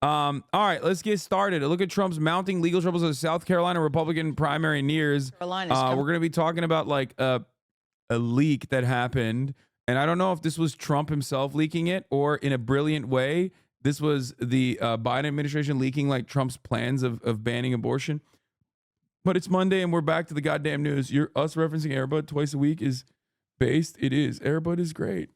All right, let's get started. Look at Trump's mounting legal troubles as South Carolina Republican primary nears. We're going to be talking about like a leak that happened. And I don't know if this was Trump himself leaking it or in a brilliant way. This was the Biden administration leaking like Trump's plans of banning abortion. But it's Monday and we're back to the goddamn news. Us referencing Airbud twice a week is based. It is. Airbud is great.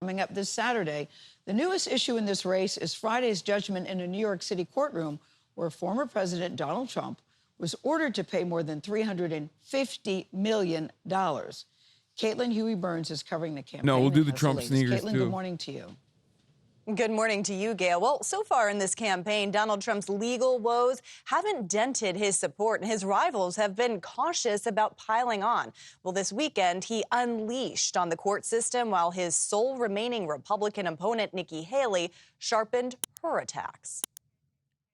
Coming up this Saturday, the newest issue in this race is Friday's judgment in a New York City courtroom where former President Donald Trump was ordered to pay more than $350 million. Caitlin Huey-Burns is covering the campaign. No, we'll do the Trump sneakers Caitlin, too. good morning to you. Good morning to you, Gail. Well, so far in this campaign, Donald Trump's legal woes haven't dented his support, and his rivals have been cautious about piling on. Well, this weekend, he unleashed on the court system while his sole remaining Republican opponent, Nikki Haley, sharpened her attacks.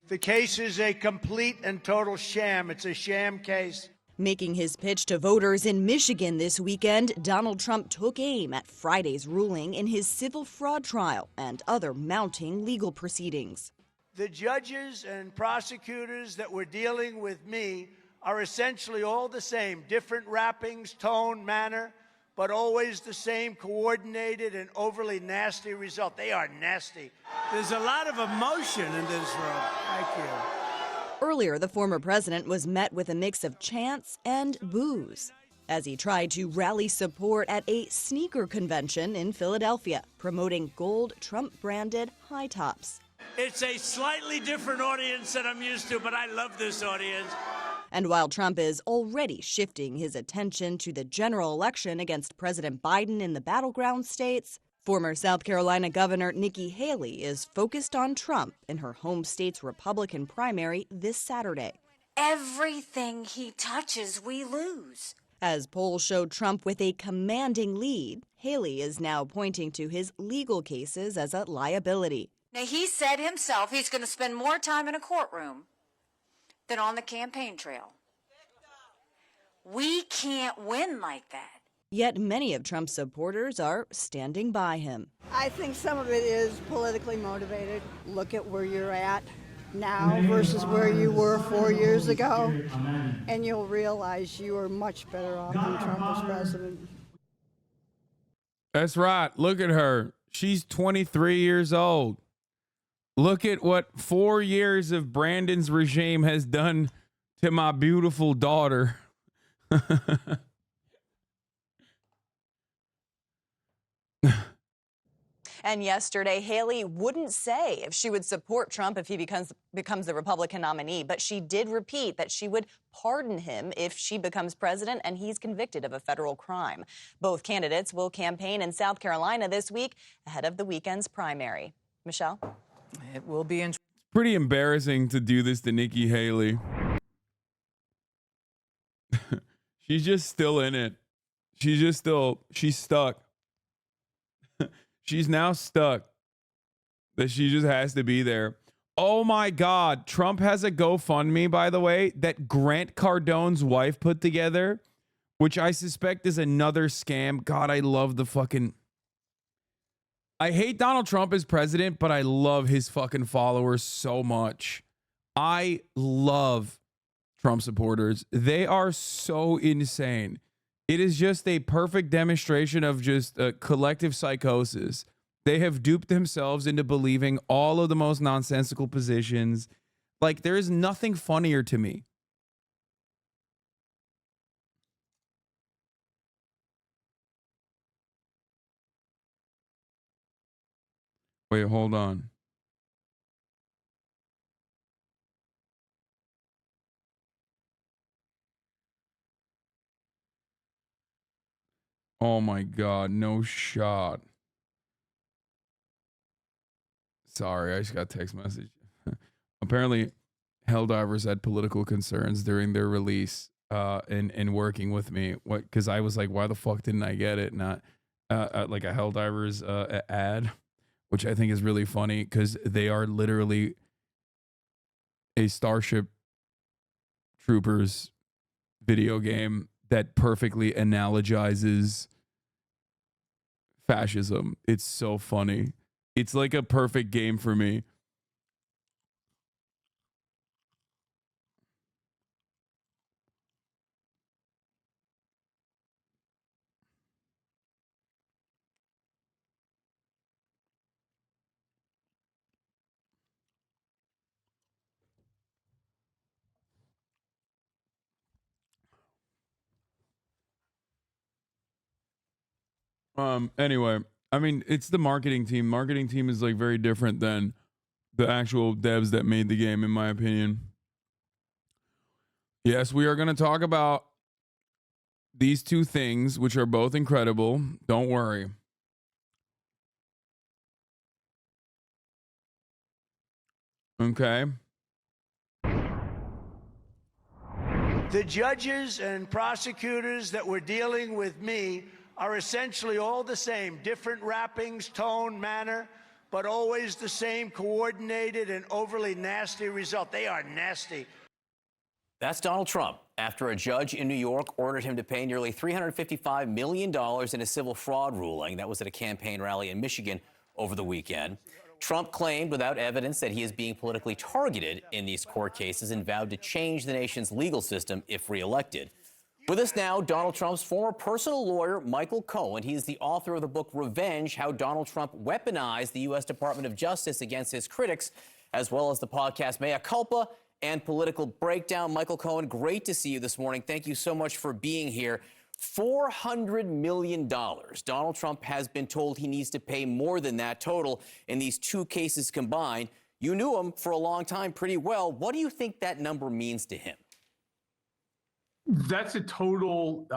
The case is a complete and total sham. It's a sham case. Making his pitch to voters in Michigan this weekend, Donald Trump took aim at Friday's ruling in his civil fraud trial and other mounting legal proceedings. The judges and prosecutors that were dealing with me are essentially all the same, different wrappings, tone, manner, but always the same coordinated and overly nasty result. They are nasty. There's a lot of emotion in this room. Thank you. Earlier, the former president was met with a mix of chants and boos as he tried to rally support at a sneaker convention in Philadelphia, promoting gold Trump-branded high tops. It's a slightly different audience than I'm used to, but I love this audience. And while Trump is already shifting his attention to the general election against President Biden in the battleground states, former South Carolina Governor Nikki Haley is focused on Trump in her home state's Republican primary this Saturday. Everything he touches, we lose. As polls showed Trump with a commanding lead, Haley is now pointing to his legal cases as a liability. Now, he said himself he's going to spend more time in a courtroom than on the campaign trail. We can't win like that. Yet many of Trump's supporters are standing by him. I think some of it is politically motivated. Look at where you're at now versus where you were 4 years ago, and you'll realize you are much better off than Trump as president. That's right. Look at her. She's 23 years old. Look at what 4 years of Brandon's regime has done to my beautiful daughter. And yesterday, Haley wouldn't say if she would support Trump if he becomes the Republican nominee, but she did repeat that she would pardon him if she becomes president and he's convicted of a federal crime. Both candidates will campaign in South Carolina this week ahead of the weekend's primary. Michelle? It will be interesting. Pretty embarrassing to do this to Nikki Haley. She's just still in it. She's stuck. She's now stuck that she just has to be there. Oh my God. Trump has a GoFundMe, by the way, that Grant Cardone's wife put together, which I suspect is another scam. God, I love the fucking... I hate Donald Trump as president, but I love his fucking followers so much. I love Trump supporters. They are so insane. It is just a perfect demonstration of just collective psychosis. They have duped themselves into believing all of the most nonsensical positions. Like, there is nothing funnier to me. Wait, hold on. Oh my God, no shot. Sorry, I just got a text message. Apparently, Helldivers had political concerns during their release in working with me. Because I was like, why the fuck didn't I get it? Not like a Helldivers ad, which I think is really funny because they are literally a Starship Troopers video game that perfectly analogizes fascism. It's so funny. It's like a perfect game for me. Anyway, I mean, it's the marketing team. Marketing team is like very different than the actual devs that made the game, in my opinion. Yes, we are going to talk about these two things, which are both incredible. Don't worry. Okay. The judges and prosecutors that were dealing with me are essentially all the same, different wrappings, tone, manner, but always the same coordinated and overly nasty result. They are nasty. That's Donald Trump after a judge in New York ordered him to pay nearly $355 million in a civil fraud ruling. That was at a campaign rally in Michigan over the weekend. Trump claimed without evidence that he is being politically targeted in these court cases and vowed to change the nation's legal system if reelected. With us now, Donald Trump's former personal lawyer, Michael Cohen. He is the author of the book Revenge: How Donald Trump Weaponized the U.S. Department of Justice Against His Critics, as well as the podcast Mea Culpa and Political Breakdown. Michael Cohen, great to see you this morning. Thank you so much for being here. $400 million. Donald Trump has been told he needs to pay more than that total in these two cases combined. You knew him for a long time pretty well. What do you think that number means to him? That's a total,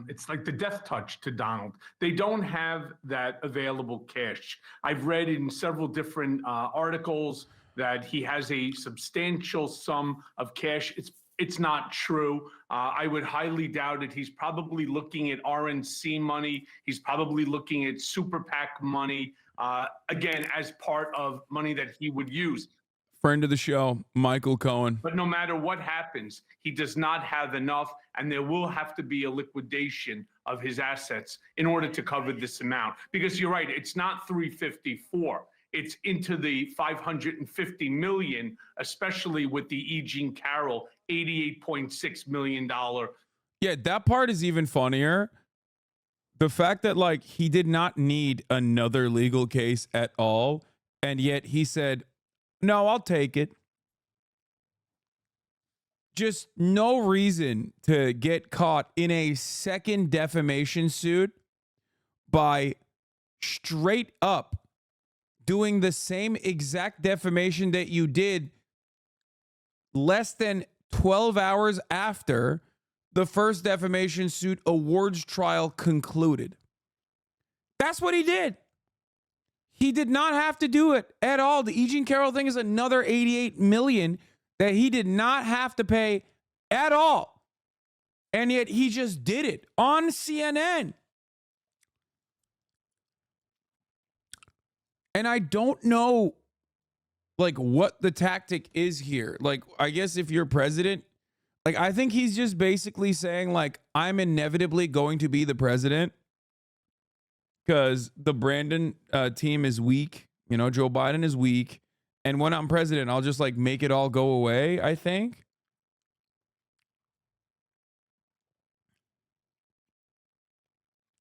it's like the death touch to Donald. They don't have that available cash. I've read in several different articles that he has a substantial sum of cash. It's not true. I would highly doubt it. He's probably looking at RNC money. He's probably looking at super PAC money, again, as part of money that he would use. Friend of the show, Michael Cohen. But no matter what happens, he does not have enough, and there will have to be a liquidation of his assets in order to cover this amount. Because you're right, it's not 354. It's into the 550 million, especially with the E. Jean Carroll $88.6 million. Yeah, that part is even funnier. The fact that like he did not need another legal case at all, and yet he said, "No, I'll take it." Just no reason to get caught in a second defamation suit by straight up doing the same exact defamation that you did less than 12 hours after the first defamation suit awards trial concluded. That's what he did. He did not have to do it at all. The E. Jean Carroll thing is another $88 million that he did not have to pay at all. And yet he just did it on CNN. And I don't know like what the tactic is here. Like, I guess if you're president, like I think he's just basically saying like, I'm inevitably going to be the president because the Brandon team is weak. You know, Joe Biden is weak. And when I'm president, I'll just like make it all go away, I think.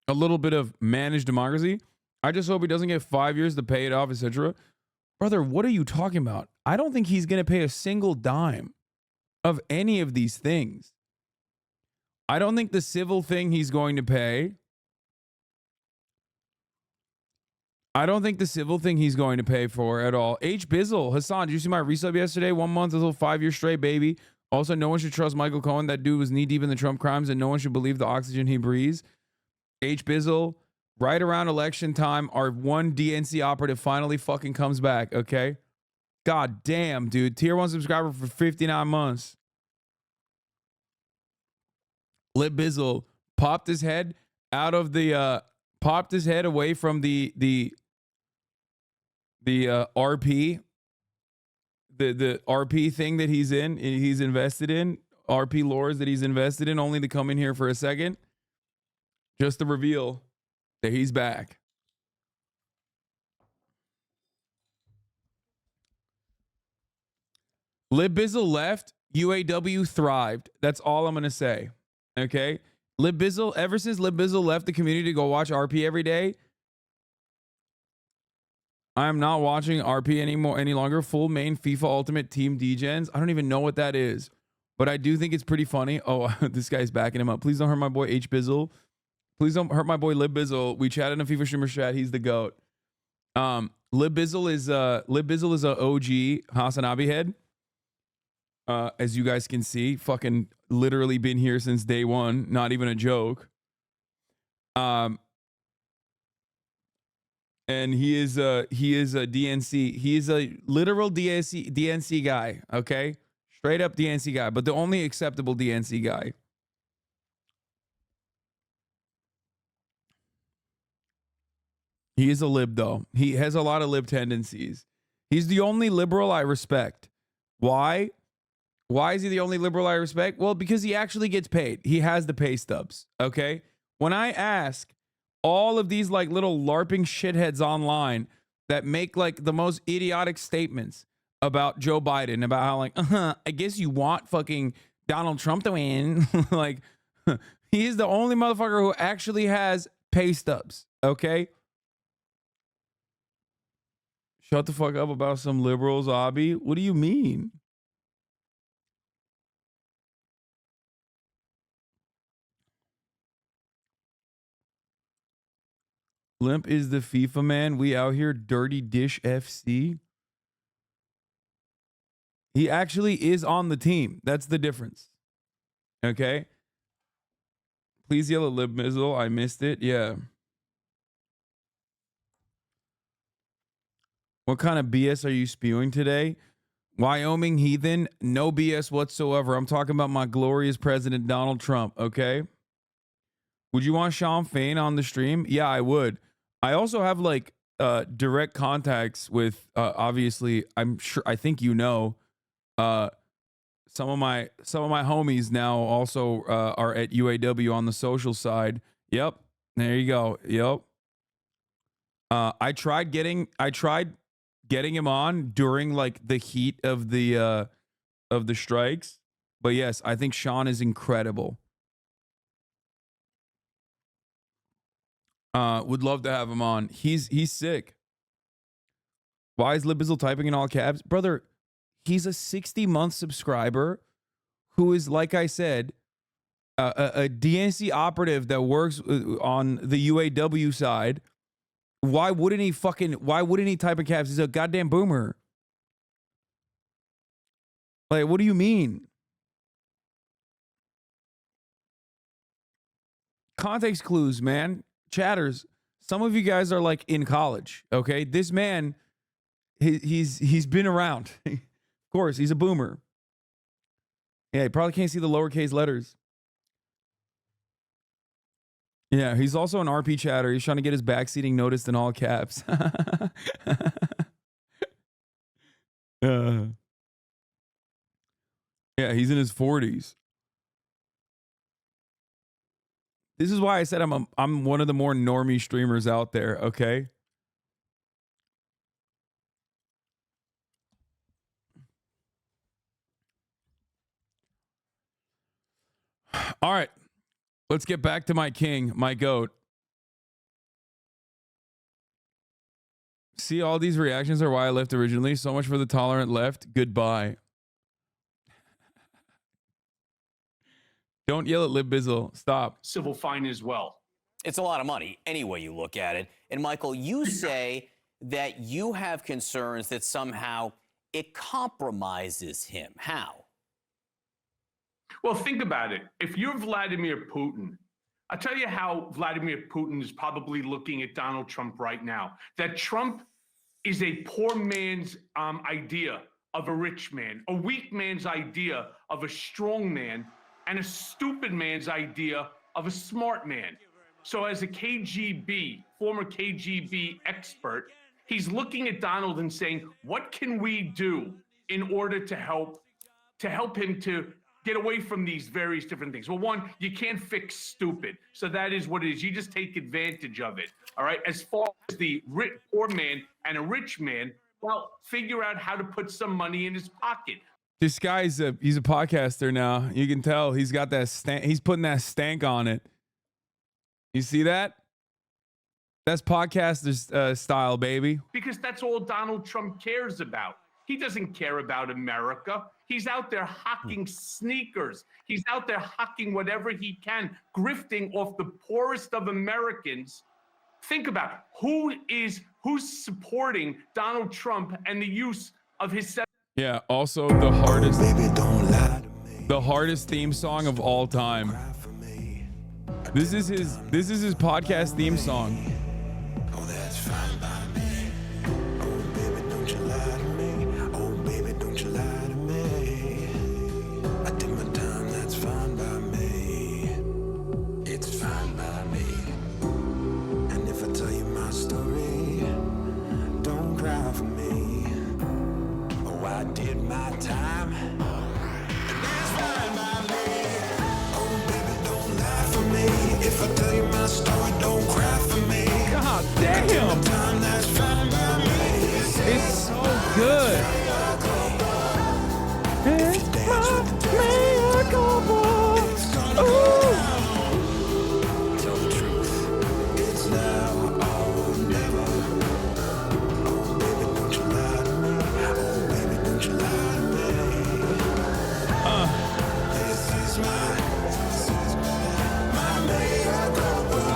A little bit of managed democracy. I just hope he doesn't get 5 years to pay it off, etc. Brother, what are you talking about? I don't think he's going to pay a single dime of any of these things. I don't think the civil thing he's going to pay. I don't think the civil thing he's going to pay for at all. H. Bizzle, Hasan, did you see my resub yesterday? 1 month until 5 years straight, baby. Also, no one should trust Michael Cohen. That dude was knee deep in the Trump crimes, and no one should believe the oxygen he breathes. H. Bizzle, right around election time, our one DNC operative finally fucking comes back, okay? God damn, dude. Tier 1 subscriber for 59 months. Lip Bizzle popped his head out of the popped his head away from the RP, the RP thing that he's invested in, RP lores that he's invested in, only to come in here for a second just to reveal that he's back. Lib Bizzle left, UAW thrived. That's all I'm gonna say. Okay. Lib Bizzle, ever since Lib Bizzle left the community to go watch RP every day, I'm not watching RP any longer. Full main FIFA Ultimate Team Degens. I don't even know what that is, but I do think it's pretty funny. Oh, this guy's backing him up. Please don't hurt my boy H Bizzle. Please don't hurt my boy Lib Bizzle. We chatted in a FIFA streamer chat. He's the GOAT. Lib Bizzle is a OG HasanAbi head. As you guys can see, fucking literally been here since day one. Not even a joke. And he is a DNC. He is a literal DNC guy. Okay, straight up DNC guy, but the only acceptable DNC guy. He is a lib though. He has a lot of lib tendencies. He's the only liberal I respect. Why? Why is he the only liberal I respect? Well, because he actually gets paid. He has the pay stubs. Okay. When I ask all of these like little LARPing shitheads online that make like the most idiotic statements about Joe Biden, about how like, I guess you want fucking Donald Trump to win. Like, he's the only motherfucker who actually has pay stubs. Okay. Shut the fuck up about some liberals, Abi. What do you mean? Limp is the FIFA man. We out here dirty dish FC. He actually is on the team. That's the difference. Okay. Please yell at Lib Mizzle. I missed it. Yeah. What kind of BS are you spewing today? Wyoming heathen, no BS whatsoever. I'm talking about my glorious president, Donald Trump. Okay. Would you want Sean Fain on the stream? Yeah, I would. I also have like direct contacts with obviously, I think you know, some of my homies now also are at UAW on the social side. Yep. There you go. Yep. I tried getting him on during like the heat of the strikes. But yes, I think Sean is incredible. Would love to have him on. He's sick. Why is Libizzle typing in all caps? Brother, he's a 60-month subscriber who is, like I said, a DNC operative that works on the UAW side. Why wouldn't he type in caps? He's a goddamn boomer. Like, what do you mean? Context clues, man. Chatters. Some of you guys are like in college, okay? This man, he's been around. Of course, he's a boomer. Yeah, he probably can't see the lowercase letters. Yeah, he's also an RP chatter. He's trying to get his backseating noticed in all caps. Yeah, he's in his 40s. This is why I said I'm one of the more normie streamers out there, okay? All right. Let's get back to my king, my goat. See, all these reactions are why I left originally. So much for the tolerant left. Goodbye. Don't yell at Lib Bizzle. Stop. Civil fine as well. It's a lot of money any way you look at it. And Michael, you say that you have concerns that somehow it compromises him. How? Well, think about it. If you're Vladimir Putin, I'll tell you how Vladimir Putin is probably looking at Donald Trump right now. That Trump is a poor man's idea of a rich man, a weak man's idea of a strong man, and a stupid man's idea of a smart man. So as a former KGB expert, he's looking at Donald and saying, what can we do in order to help him to get away from these various different things? Well, one, you can't fix stupid. So that is what it is. You just take advantage of it. All right. As far as the poor man and a rich man, well, figure out how to put some money in his pocket. This guy's he's a podcaster now. You can tell he's got that he's putting that stank on it. You see that? That's podcaster style, baby. Because that's all Donald Trump cares about. He doesn't care about America. He's out there hawking sneakers. He's out there hawking whatever he can, grifting off the poorest of Americans. Think about it. Who's supporting Donald Trump and the use of his. Yeah. Also, the hardest theme song of all time. This is his podcast theme song. Oh, that's fine by me. Oh, baby, don't you lie to me. Oh, baby, don't you lie to me. I did my time, that's fine by me. It's fine by me. And if I tell you my story, don't cry for me. Oh, I did my time. And that's fine by me. Oh, baby, don't lie for me. If I tell you my story, don't cry for me. God damn! It's so good. Tell the truth. It's now or never. Oh, baby, don't you lie to me. Oh, baby, don't you lie to me. This is my makeover.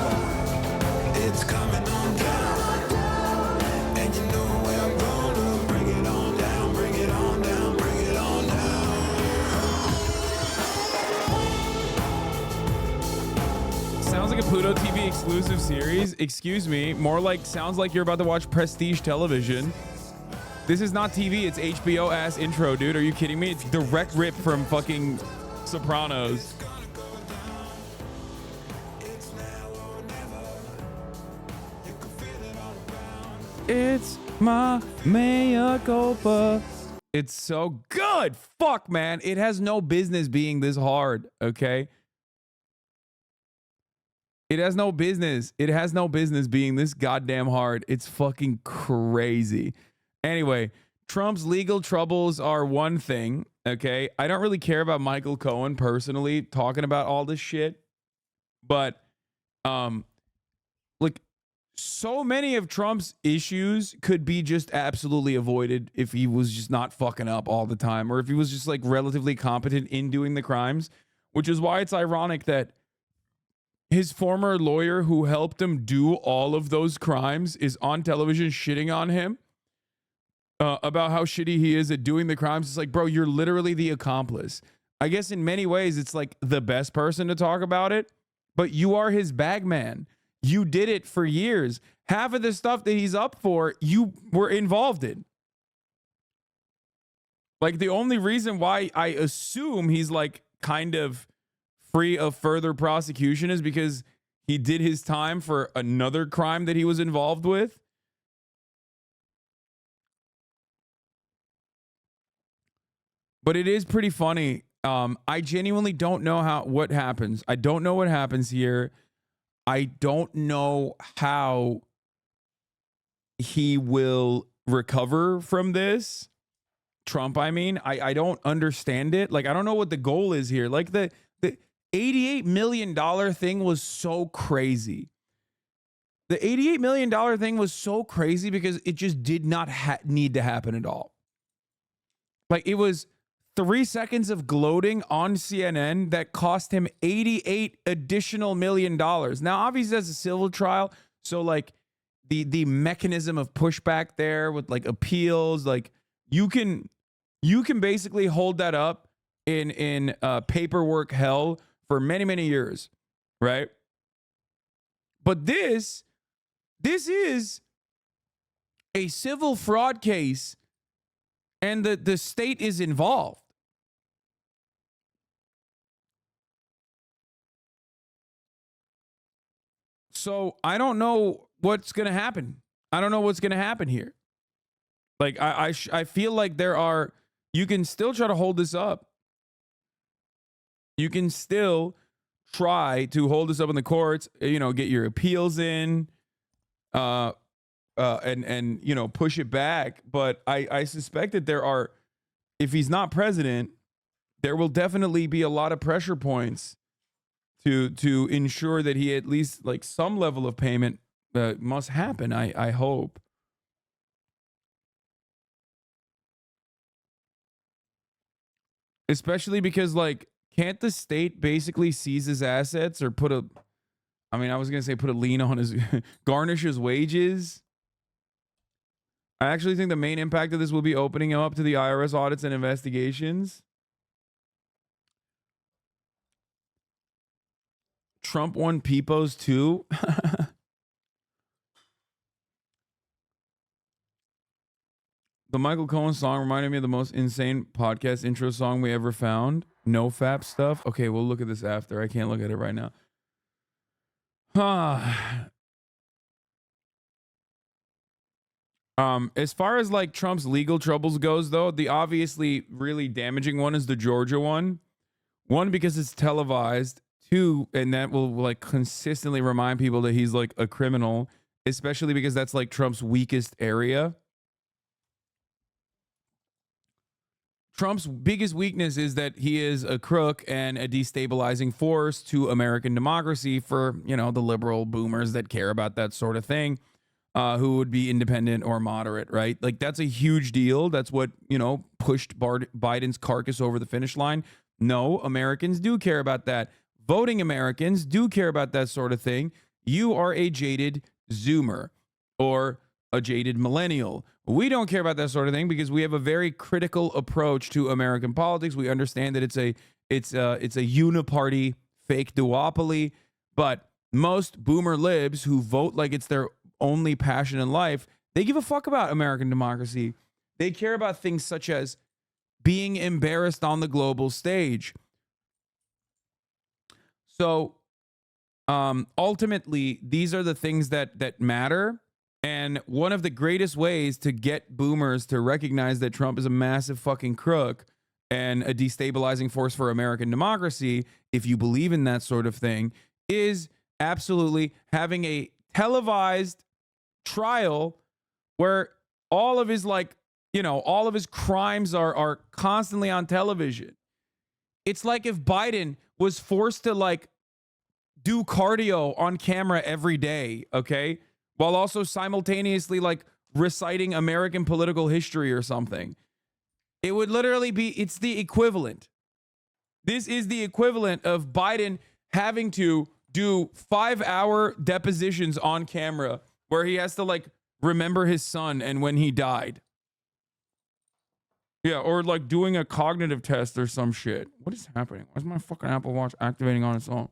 It's coming on down. And you know where I'm gonna bring it on down, bring it on down, bring it on down. Sounds like a Pluto TV exclusive series. Excuse me. More like sounds like you're about to watch prestige television. This is not TV. It's HBO ass intro, dude. Are you kidding me? It's direct rip from fucking Sopranos. It's my mea culpa. It's so good. Fuck, man. It has no business being this hard, okay? It has no business. It has no business being this goddamn hard. It's fucking crazy. Anyway, Trump's legal troubles are one thing, okay? I don't really care about Michael Cohen personally talking about all this shit, but like so many of Trump's issues could be just absolutely avoided if he was just not fucking up all the time, or if he was just like relatively competent in doing the crimes, which is why it's ironic that his former lawyer who helped him do all of those crimes is on television shitting on him about how shitty he is at doing the crimes. It's like, bro, you're literally the accomplice. I guess in many ways it's like the best person to talk about it, but you are his bag man. You did it for years. Half of the stuff that he's up for, you were involved in. Like the only reason why I assume he's like kind of free of further prosecution is because he did his time for another crime that he was involved with. But it is pretty funny. I genuinely don't know what happens. I don't know what happens here. I don't know how he will recover from this. Trump, I mean, I don't understand it. Like, I don't know what the goal is here. Like the $88 million thing was so crazy. The $88 million thing was so crazy because it just did not need to happen at all. Like, it was 3 seconds of gloating on CNN that cost him $88 additional million. Now, obviously, that's a civil trial. So, like, the mechanism of pushback there with, like, appeals, like, you can basically hold that up in paperwork hell for many, many years, right? But this is a civil fraud case, and the state is involved. So I don't know what's going to happen. I don't know what's going to happen here. Like, I feel like you can still try to hold this up. You can still try to hold this up in the courts, you know, get your appeals in, and you know, push it back. But I suspect that there are if he's not president, there will definitely be a lot of pressure points to ensure that he at least like some level of payment must happen. I hope. Especially because like can't the state basically seize his assets or put a I was going to say put a lien on his garnish his wages. I actually think the main impact of this will be opening him up to the IRS audits and investigations. Trump won Peoples too. The Michael Cohen song reminded me of the most insane podcast intro song we ever found. No FAP stuff. Okay, we'll look at this after. I can't look at it right now. As far as like Trump's legal troubles goes, though, the obviously really damaging one is the Georgia one. One, because it's televised. Two, and that will like consistently remind people that he's like a criminal, especially because that's like Trump's weakest area. Trump's biggest weakness is that he is a crook and a destabilizing force to American democracy for, you know, the liberal boomers that care about that sort of thing, who would be independent or moderate, right? Like that's a huge deal. That's what, you know, pushed Biden's carcass over the finish line. No, Americans do care about that. Voting Americans do care about that sort of thing. You are a jaded Zoomer or a jaded millennial. We don't care about that sort of thing because we have a very critical approach to American politics. We understand that it's a uniparty fake duopoly, but most boomer libs who vote like it's their only passion in life, they give a fuck about American democracy. They care about things such as being embarrassed on the global stage. So ultimately, these are the things that matter. And one of the greatest ways to get boomers to recognize that Trump is a massive fucking crook and a destabilizing force for American democracy, if you believe in that sort of thing, is absolutely having a televised trial where all of his like, you know, all of his crimes are constantly on television. It's like if Biden was forced to like do cardio on camera every day, okay? While also simultaneously like reciting American political history or something. It would literally be, it's the equivalent. This is the equivalent of Biden having to do 5-hour depositions on camera where he has to like remember his son and when he died. Yeah, or like doing a cognitive test or some shit. What is happening? Why is my fucking Apple Watch activating on its own?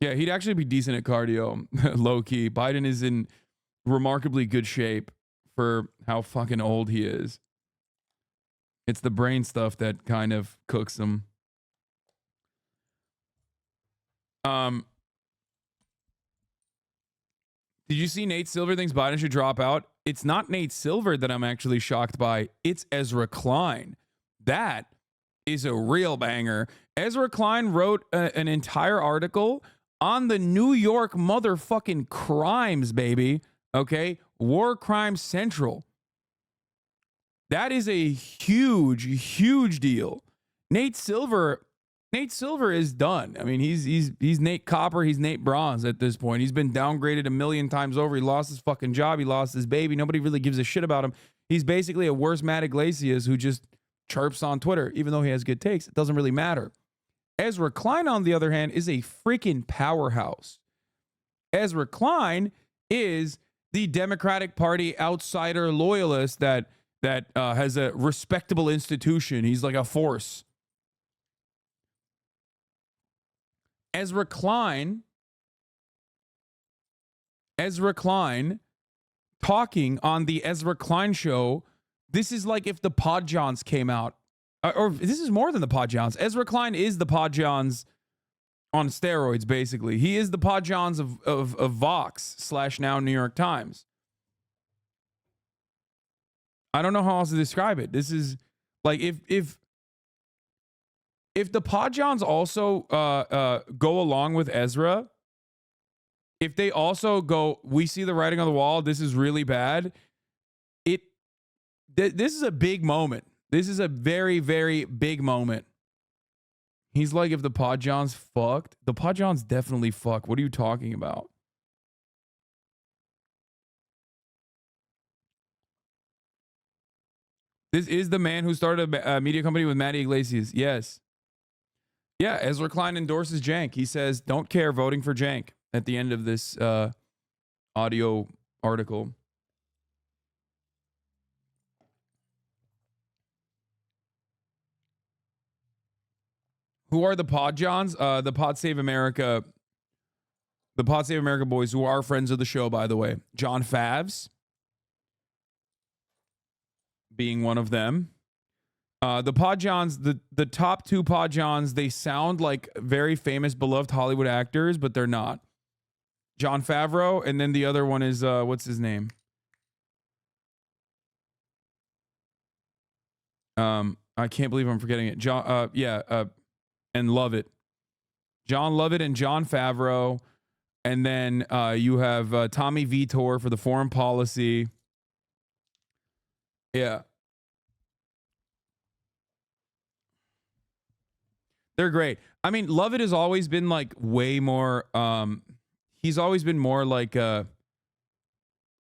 Yeah, he'd actually be decent at cardio, low key. Biden is in remarkably good shape for how fucking old he is. It's the brain stuff that kind of cooks him. Did you see Nate Silver thinks Biden should drop out? It's not Nate Silver that I'm actually shocked by. It's Ezra Klein. That is a real banger. Ezra Klein wrote an entire article on the New York motherfucking crimes, baby. Okay? War Crime Central. That is a huge, huge deal. Nate Silver is done. I mean, he's Nate Copper, he's Nate Bronze at this point. He's been downgraded a million times over. He lost his fucking job. He lost his baby. Nobody really gives a shit about him. He's basically a worse Matt Iglesias who just chirps on Twitter, even though he has good takes. It doesn't really matter. Ezra Klein, on the other hand, is a freaking powerhouse. Ezra Klein is the Democratic Party outsider loyalist that has a respectable institution. He's like a force. Ezra Klein talking on the Ezra Klein show. This is like if the Pod Johns came out. Or this is more than the Pod Johns. Ezra Klein is the Pod Johns on steroids, basically. He is the Pod Johns of Vox / now New York Times. I don't know how else to describe it. This is like if the Pod Johns also go along with Ezra, if they also go, we see the writing on the wall, this is really bad. This is a big moment. This is a very, very big moment. He's like, if the Podjohns fucked, the Podjohns definitely fuck. What are you talking about? This is the man who started a media company with Matty Iglesias. Yes. Yeah, Ezra Klein endorses Jank. He says, don't care, voting for Jank at the end of this audio article. Who are the Podjohns? The Pod Save America. The Pod Save America boys, who are friends of the show, by the way. John Favs being one of them. The Podjohns, the top two Podjohns, they sound like very famous, beloved Hollywood actors, but they're not. John Favreau, and then the other one is, what's his name? I can't believe I'm forgetting it. And Lovett. John Lovett and John Favreau. And then you have Tommy Vitor for the foreign policy. Yeah. They're great. I mean, Lovett has always been like way more, he's always been more like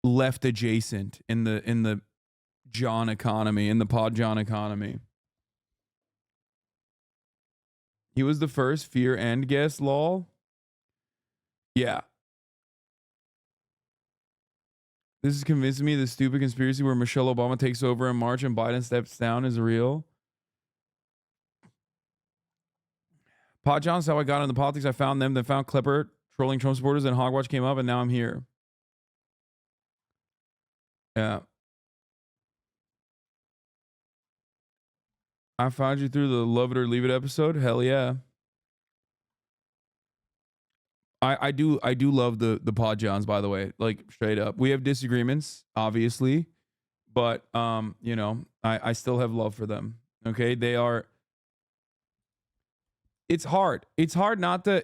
left adjacent in the John economy, in the Pod John economy. He was the first Fear and guest, lol. Yeah. This is convincing me the stupid conspiracy where Michelle Obama takes over in March and Biden steps down is real. Pod John's how I got into politics. I found them, then found Klepper trolling Trump supporters, and Hogwatch came up, and now I'm here. Yeah. I found you through the Love It or Leave It episode. Hell yeah. I do love the Pod Johns, by the way. Like, straight up. We have disagreements, obviously, but you know, I still have love for them. Okay? They are. It's hard. It's hard not to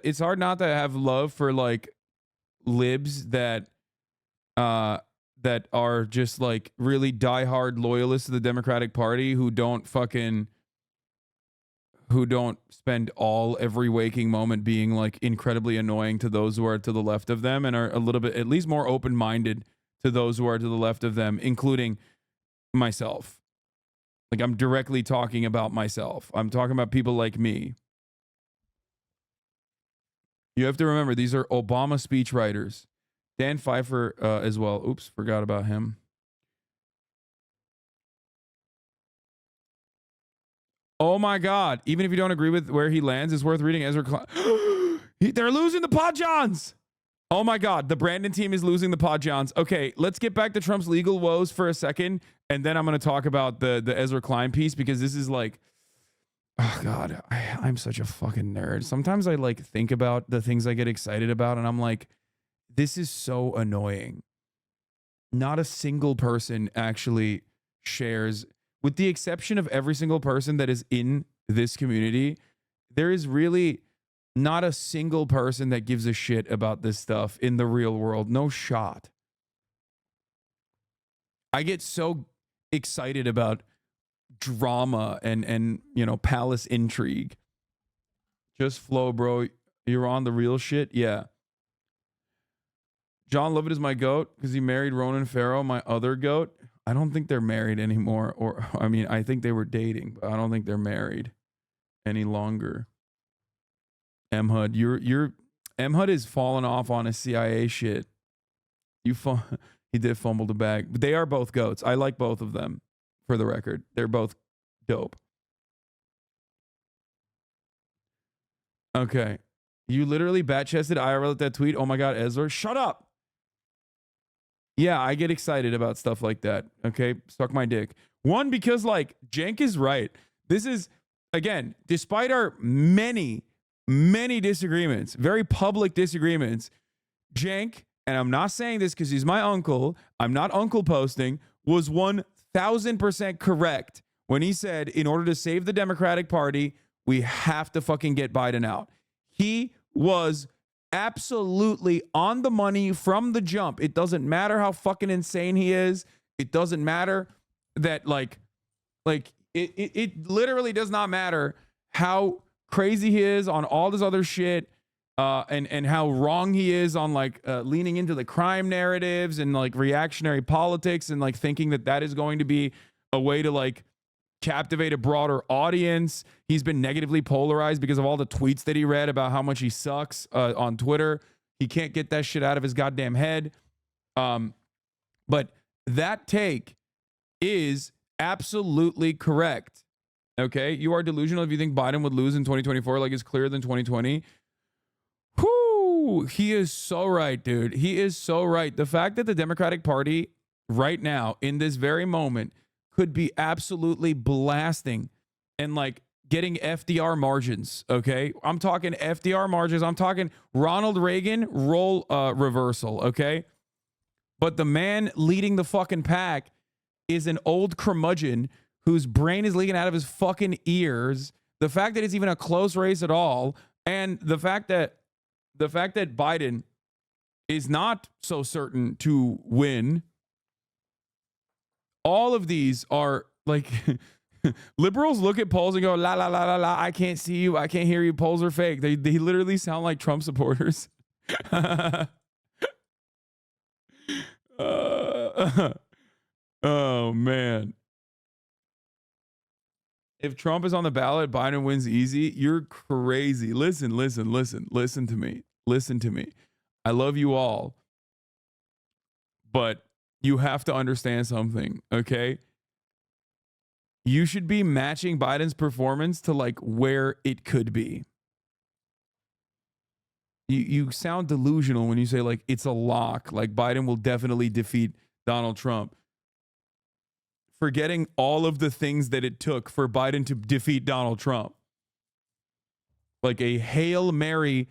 have love for like libs that are just like really diehard loyalists to the Democratic Party who don't spend every waking moment being like incredibly annoying to those who are to the left of them, and are a little bit at least more open-minded to those who are to the left of them, including myself. Like, I'm directly talking about myself. I'm talking about people like me. You have to remember, these are Obama speechwriters. Dan Pfeiffer as well. Oops, forgot about him. Oh my God. Even if you don't agree with where he lands, it's worth reading Ezra Klein. They're losing the Pod Johns. Oh my God. The Brandon team is losing the Pod Johns. Okay, let's get back to Trump's legal woes for a second. And then I'm going to talk about the Ezra Klein piece, because this is like, oh God, I'm such a fucking nerd. Sometimes I like think about the things I get excited about, and I'm like, this is so annoying. Not a single person actually shares, with the exception of every single person that is in this community, there is really not a single person that gives a shit about this stuff in the real world. No shot. I get so excited about drama and you know, palace intrigue. Just flow, bro. You're on the real shit. Yeah. John Lovett is my goat because he married Ronan Farrow, my other goat. I don't think they're married anymore. Or, I mean, I think they were dating, but I don't think they're married any longer. M HUD, you're M HUD is falling off on his CIA shit. He did fumble the bag, but they are both goats. I like both of them, for the record. They're both dope. Okay. You literally bat-chested IRL at that tweet. Oh my God, Ezra, shut up. Yeah, I get excited about stuff like that. Okay, suck my dick. One, because like Cenk is right. This is, again, despite our many disagreements, very public disagreements, Cenk, and I'm not saying this because he's my uncle, I'm not uncle posting, was 1000% correct when he said, in order to save the Democratic Party, we have to fucking get Biden out. He was absolutely on the money from the jump. It doesn't matter how fucking insane he is. It doesn't matter that it literally does not matter how crazy he is on all this other shit, and how wrong he is on leaning into the crime narratives and like reactionary politics and like thinking that that is going to be a way to like captivate a broader audience. He's been negatively polarized because of all the tweets that he read about how much he sucks on Twitter. He can't get that shit out of his goddamn head. But that take is absolutely correct. Okay, you are delusional if you think Biden would lose in 2024 like it's clearer than 2020. Whoo, he is so right, dude. He is so right. The fact that the Democratic Party right now in this very moment could be absolutely blasting and like getting FDR margins. Okay, I'm talking FDR margins. I'm talking Ronald Reagan role reversal. Okay, but the man leading the fucking pack is an old curmudgeon whose brain is leaking out of his fucking ears. The fact that it's even a close race at all, and the fact that Biden is not so certain to win. All of these are like liberals look at polls and go, la, la, la, la, la, I can't see you. I can't hear you. Polls are fake. They literally sound like Trump supporters. Oh, man. If Trump is on the ballot, Biden wins easy. You're crazy. Listen to me. Listen to me. I love you all. But you have to understand something, okay? You should be matching Biden's performance to like where it could be. You sound delusional when you say like it's a lock, like Biden will definitely defeat Donald Trump. Forgetting all of the things that it took for Biden to defeat Donald Trump. Like a Hail Mary,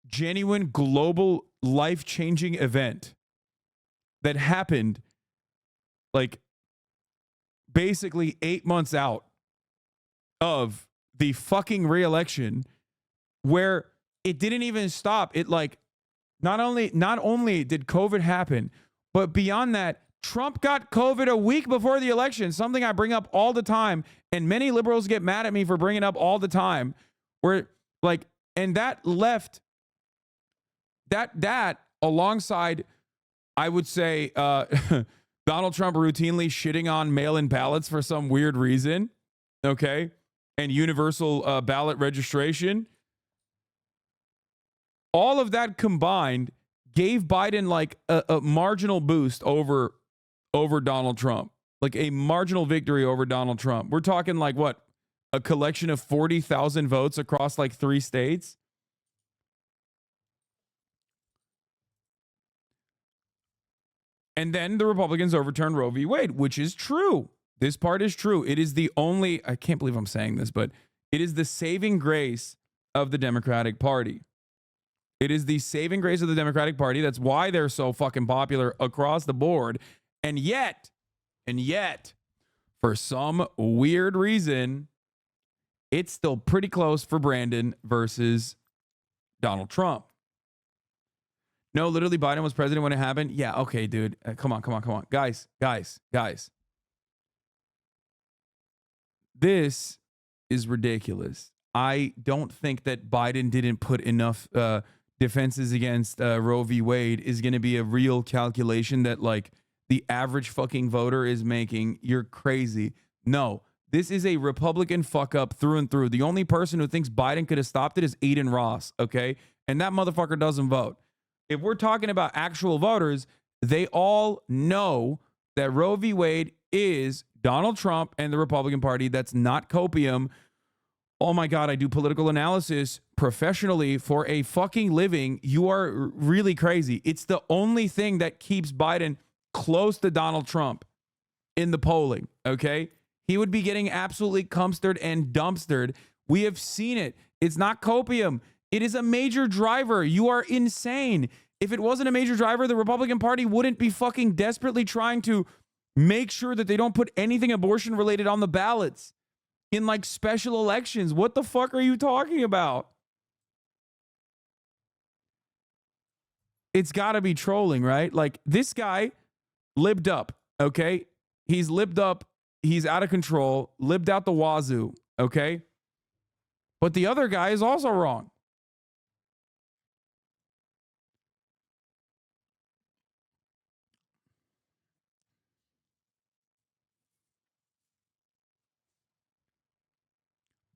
genuine global life-changing event that happened like basically 8 months out of the fucking re-election, where it didn't even stop. It like not only did COVID happen, but beyond that, Trump got COVID a week before the election, something I bring up all the time, and many liberals get mad at me for bringing up all the time, where like, and that left that alongside, I would say, Donald Trump routinely shitting on mail-in ballots for some weird reason, okay, and universal ballot registration. All of that combined gave Biden like a marginal boost over Donald Trump, like a marginal victory over Donald Trump. We're talking like what, a collection of 40,000 votes across like 3 states. And then the Republicans overturned Roe v. Wade, which is true. This part is true. It is the only, I can't believe I'm saying this, but it is the saving grace of the Democratic Party. It is the saving grace of the Democratic Party. That's why they're so fucking popular across the board. And yet, for some weird reason, it's still pretty close for Brandon versus Donald Trump. No, literally, Biden was president when it happened. Yeah, okay, dude. Come on. Guys. This is ridiculous. I don't think that Biden didn't put enough defenses against Roe v. Wade is going to be a real calculation that like the average fucking voter is making. You're crazy. No, this is a Republican fuck up through and through. The only person who thinks Biden could have stopped it is Aiden Ross, okay? And that motherfucker doesn't vote. If we're talking about actual voters, they all know that Roe v. Wade is Donald Trump and the Republican Party. That's not copium. Oh my God, I do political analysis professionally for a fucking living. You are really crazy. It's the only thing that keeps Biden close to Donald Trump in the polling, okay? He would be getting absolutely cumstered and dumpstered. We have seen it. It's not copium. It is a major driver. You are insane. If it wasn't a major driver, the Republican Party wouldn't be fucking desperately trying to make sure that they don't put anything abortion related on the ballots in like special elections. What the fuck are you talking about? It's got to be trolling, right? Like this guy libbed up, okay? He's libbed up. He's out of control, libbed out the wazoo. Okay. But the other guy is also wrong.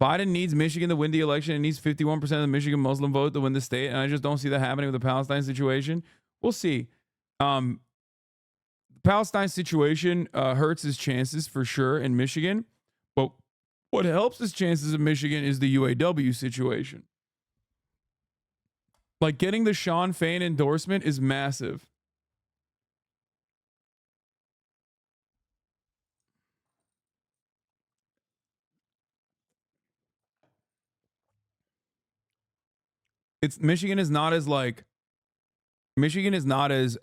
Biden needs Michigan to win the election. It needs 51% of the Michigan Muslim vote to win the state. And I just don't see that happening with the Palestine situation. We'll see. The Palestine situation hurts his chances for sure in Michigan. But what helps his chances in Michigan is the UAW situation. Like getting the Sean Fain endorsement is massive. It's Michigan is not as like Michigan is not as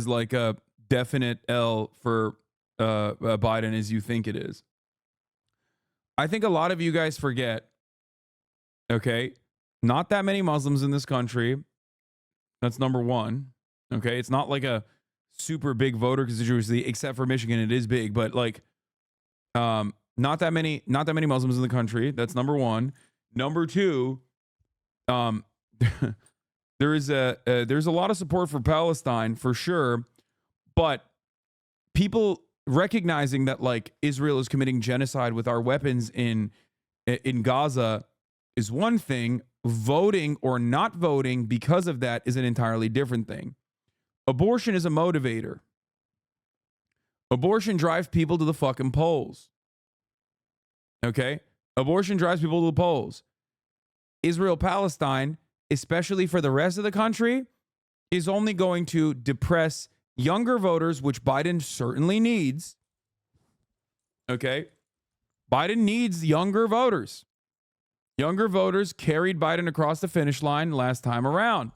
like a definite L for Biden as you think it is. I think a lot of you guys forget. Okay, not that many Muslims in this country. That's number one. Okay, it's not like a super big voter constituency, except for Michigan. It is big, but like, not that many Muslims in the country. That's number one. Number two, there's a lot of support for Palestine for sure, but people recognizing that like Israel is committing genocide with our weapons in Gaza is one thing. Voting or not voting because of that is an entirely different thing. Abortion is a motivator. Abortion drives people to the fucking polls. Okay? Abortion drives people to the polls. Israel-Palestine, especially for the rest of the country, is only going to depress younger voters, which Biden certainly needs. Okay? Biden needs younger voters. Younger voters carried Biden across the finish line last time around.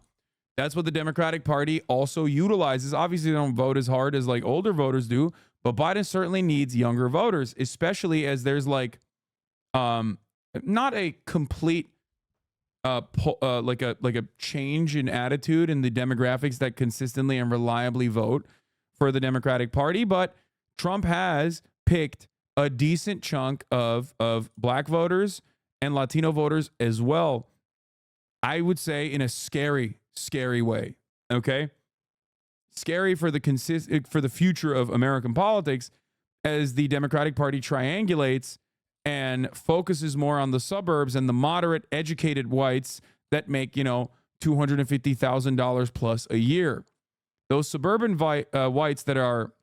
That's what the Democratic Party also utilizes. Obviously, they don't vote as hard as like older voters do, but Biden certainly needs younger voters, especially as there's like not a complete like a change in attitude in the demographics that consistently and reliably vote for the Democratic Party, but Trump has picked a decent chunk of black voters and Latino voters as well. I would say in a scary way. Okay, scary for the future of American politics as the Democratic Party triangulates and focuses more on the suburbs and the moderate, educated whites that make $250,000 plus a year. Those suburban whites that are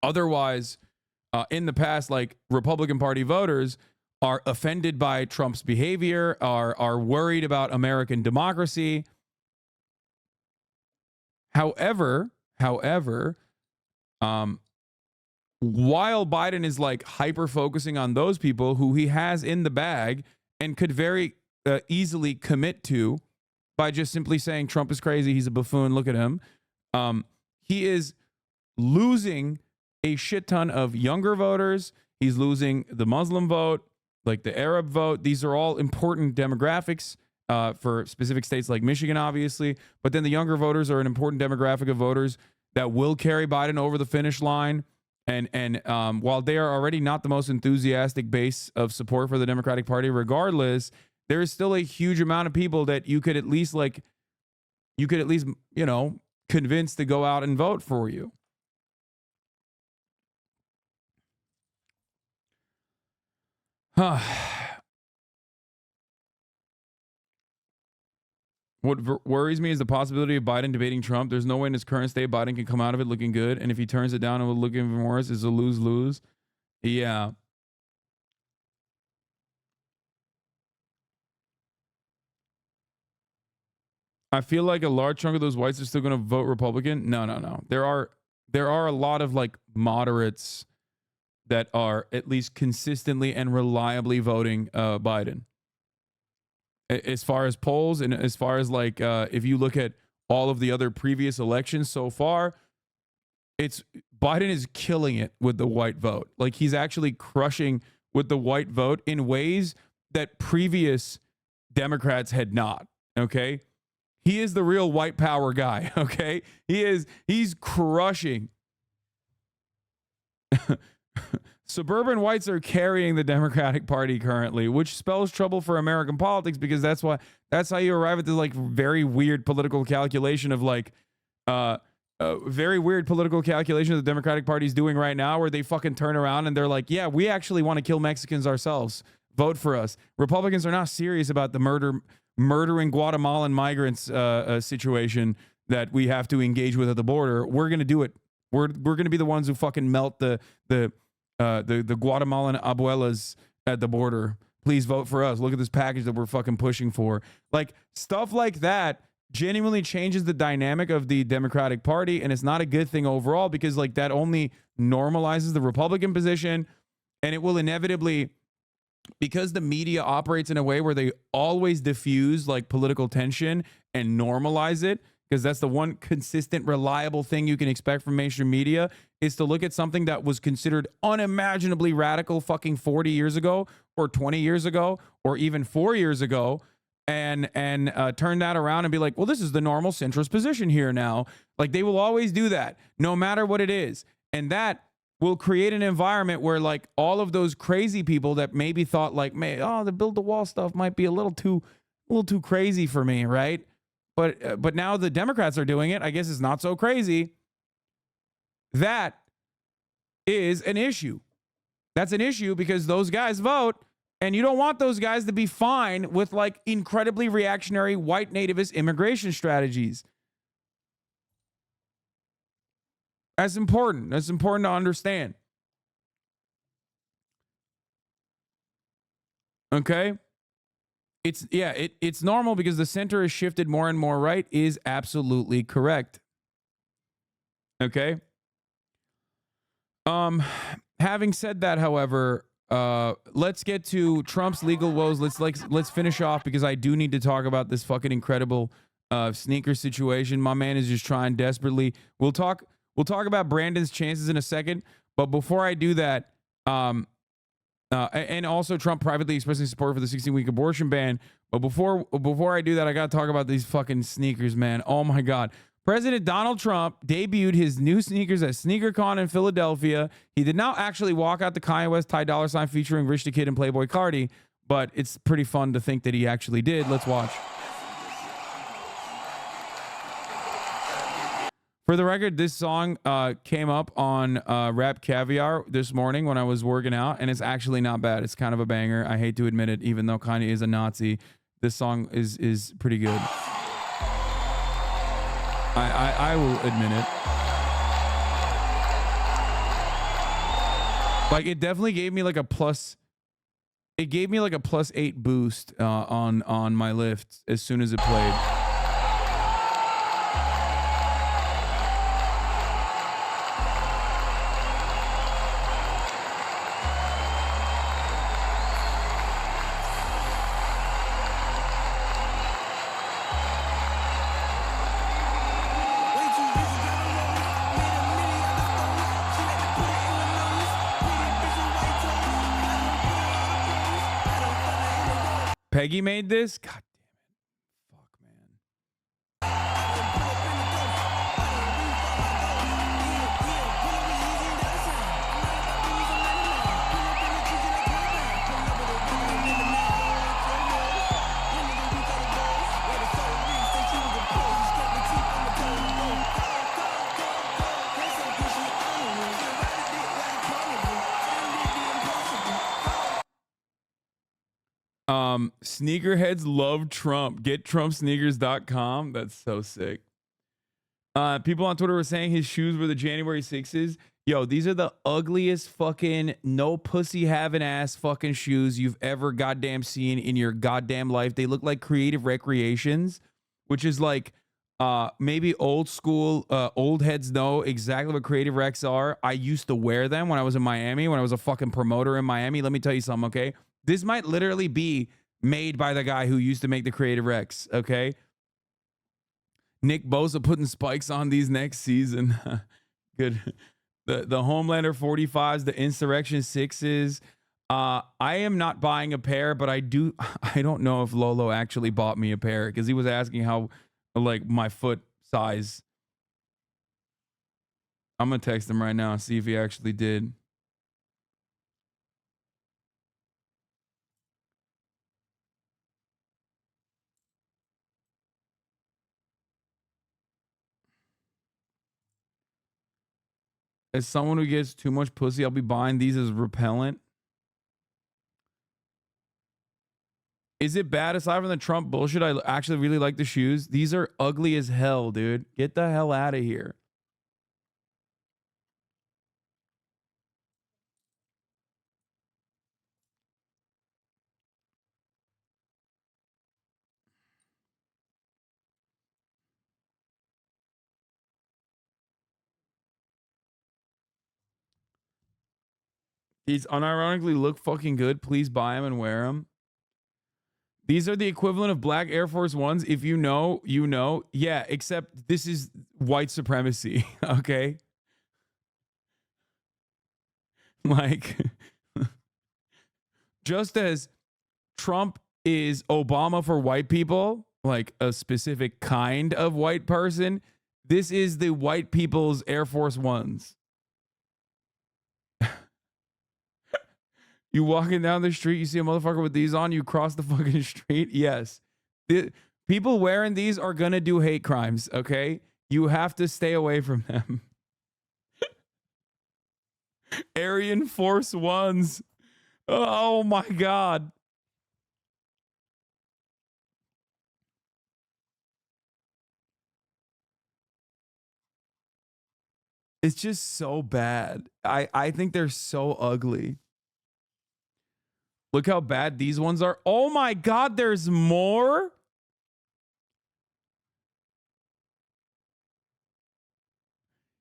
otherwise in the past like Republican Party voters are offended by Trump's behavior, are worried about American democracy. However, while Biden is like hyper focusing on those people who he has in the bag and could very easily commit to by just simply saying Trump is crazy, he's a buffoon, look at him. He is losing a shit ton of younger voters. He's losing the Muslim vote, like the Arab vote. These are all important demographics for specific states like Michigan, obviously. But then the younger voters are an important demographic of voters that will carry Biden over the finish line. And while they are already not the most enthusiastic base of support for the Democratic Party, regardless, there is still a huge amount of people that you could at least convince to go out and vote for you. What worries me is the possibility of Biden debating Trump. There's no way in his current state Biden can come out of it looking good. And if he turns it down, it will look even worse. It's a lose-lose. Yeah. I feel like a large chunk of those whites are still going to vote Republican. No. There are a lot of like moderates that are at least consistently and reliably voting Biden. As far as polls and as far as like if you look at all of the other previous elections so far, it's Biden is killing it with the white vote. Like he's actually crushing with the white vote in ways that previous Democrats had not. Okay. He is the real white power guy. Okay. He's crushing Suburban whites are carrying the Democratic Party currently, which spells trouble for American politics because that's how you arrive at this like very weird political calculation of like very weird political calculation the Democratic Party is doing right now, where they fucking turn around and they're like, yeah, we actually want to kill Mexicans ourselves. Vote for us. Republicans are not serious about the murdering Guatemalan migrants situation that we have to engage with at the border. We're going to do it. We're going to be the ones who fucking melt the Guatemalan abuelas at the border. Please vote for us. Look at this package that we're fucking pushing for. Like, stuff like that genuinely changes the dynamic of the Democratic Party, and it's not a good thing overall because like that only normalizes the Republican position, and it will inevitably, because the media operates in a way where they always diffuse like political tension and normalize it, because that's the one consistent, reliable thing you can expect from mainstream media, is to look at something that was considered unimaginably radical fucking 40 years ago or 20 years ago or even 4 years ago and turn that around and be like, well, this is the normal centrist position here now. Like, they will always do that no matter what it is. And that will create an environment where like all of those crazy people that maybe thought like, the build the wall stuff might be a little too crazy for me, right? But now the Democrats are doing it. I guess it's not so crazy. That is an issue. That's an issue because those guys vote, and you don't want those guys to be fine with like incredibly reactionary white nativist immigration strategies. That's important. That's important to understand. Okay? It's normal because the center is shifted more and more right is absolutely correct. Okay? Having said that, however, let's get to Trump's legal woes. Let's finish off because I do need to talk about this fucking incredible sneaker situation. My man is just trying desperately. We'll talk about Brandon's chances in a second, but before I do that, and also Trump privately expressing support for the 16-week abortion ban. But before I do that, I got to talk about these fucking sneakers, man. Oh my God. President Donald Trump debuted his new sneakers at SneakerCon in Philadelphia. He did not actually walk out the Kanye West Ty Dolla $ign featuring Rich the Kid and Playboy Cardi, but it's pretty fun to think that he actually did. Let's watch. For the record, this song came up on Rap Caviar this morning when I was working out, and it's actually not bad. It's kind of a banger. I hate to admit it, even though Kanye is a Nazi. This song is pretty good. I will admit it. Like, it definitely gave me like a plus. It gave me like a +8 boost on my lift as soon as it played. Peggy made this? God damn it. Fuck, man. Sneakerheads love Trump. Get TrumpSneakers.com. That's so sick. People on Twitter were saying his shoes were the January 6s. Yo, these are the ugliest fucking no pussy having ass fucking shoes you've ever goddamn seen in your goddamn life. They look like Creative Recreations, which is like maybe old school. Old heads know exactly what Creative Recs are. I used to wear them when I was in Miami, when I was a fucking promoter in Miami. Let me tell you something, okay? This might literally be made by the guy who used to make the Creative Recs, okay? Nick Bosa putting spikes on these next season. Good. The Homelander 45s, the Insurrection 6s. I am not buying a pair, but I don't know if Lolo actually bought me a pair because he was asking how, like, my foot size. I'm going to text him right now and see if he actually did. As someone who gets too much pussy, I'll be buying these as repellent. Is it bad aside from the Trump bullshit? I actually really like the shoes. These are ugly as hell, dude. Get the hell out of here. These unironically look fucking good. Please buy them and wear them. These are the equivalent of black Air Force Ones. If you know, you know. Yeah, except this is white supremacy, okay? Like, just as Trump is Obama for white people, like a specific kind of white person, this is the white people's Air Force Ones. You walking down the street, you see a motherfucker with these on, you cross the fucking street. Yes. People wearing these are going to do hate crimes, okay? You have to stay away from them. Aryan Force Ones. Oh my God. It's just so bad. I think they're so ugly. Look how bad these ones are. Oh my God, there's more?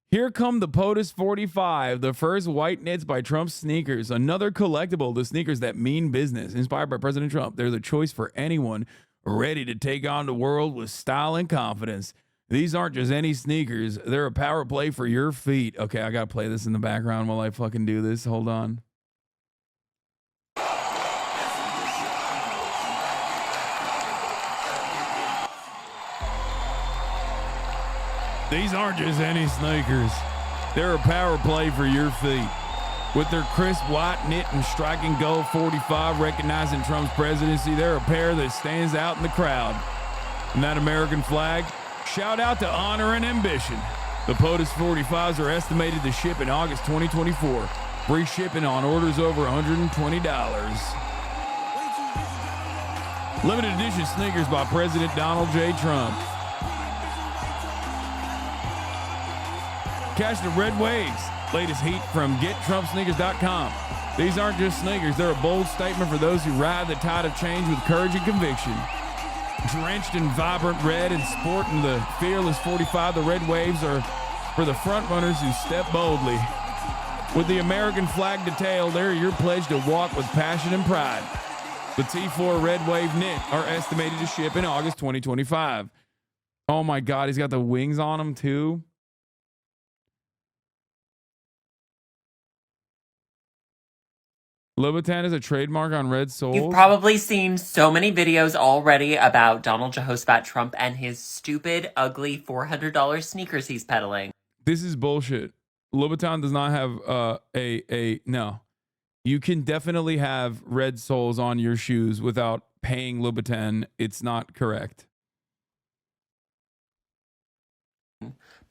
Here come the POTUS 45, the first white knits by Trump's sneakers. Another collectible, the sneakers that mean business. Inspired by President Trump, they're the choice for anyone ready to take on the world with style and confidence. These aren't just any sneakers. They're a power play for your feet. Okay, I got to play this in the background while I fucking do this. Hold on. These aren't just any sneakers. They're a power play for your feet. With their crisp white knit and striking gold 45 recognizing Trump's presidency, they're a pair that stands out in the crowd. And that American flag, shout out to honor and ambition. The POTUS 45s are estimated to ship in August 2024. Free shipping on orders over $120. Limited edition sneakers by President Donald J. Trump. Catch the red waves. Latest heat from GetTrumpSneakers.com. These aren't just sneakers. They're a bold statement for those who ride the tide of change with courage and conviction. Drenched in vibrant red and sporting the fearless 45, the red waves are for the front runners who step boldly. With the American flag detail, they're your pledge to walk with passion and pride. The T4 Red Wave knit are estimated to ship in August 2025. Oh my God, he's got the wings on them too. Louboutin is a trademark on red soles. You've probably seen so many videos already about Donald Jehoshaphat Trump and his stupid, ugly $400 sneakers he's peddling. This is bullshit. Louboutin does not have no. You can definitely have red soles on your shoes without paying Louboutin. It's not correct.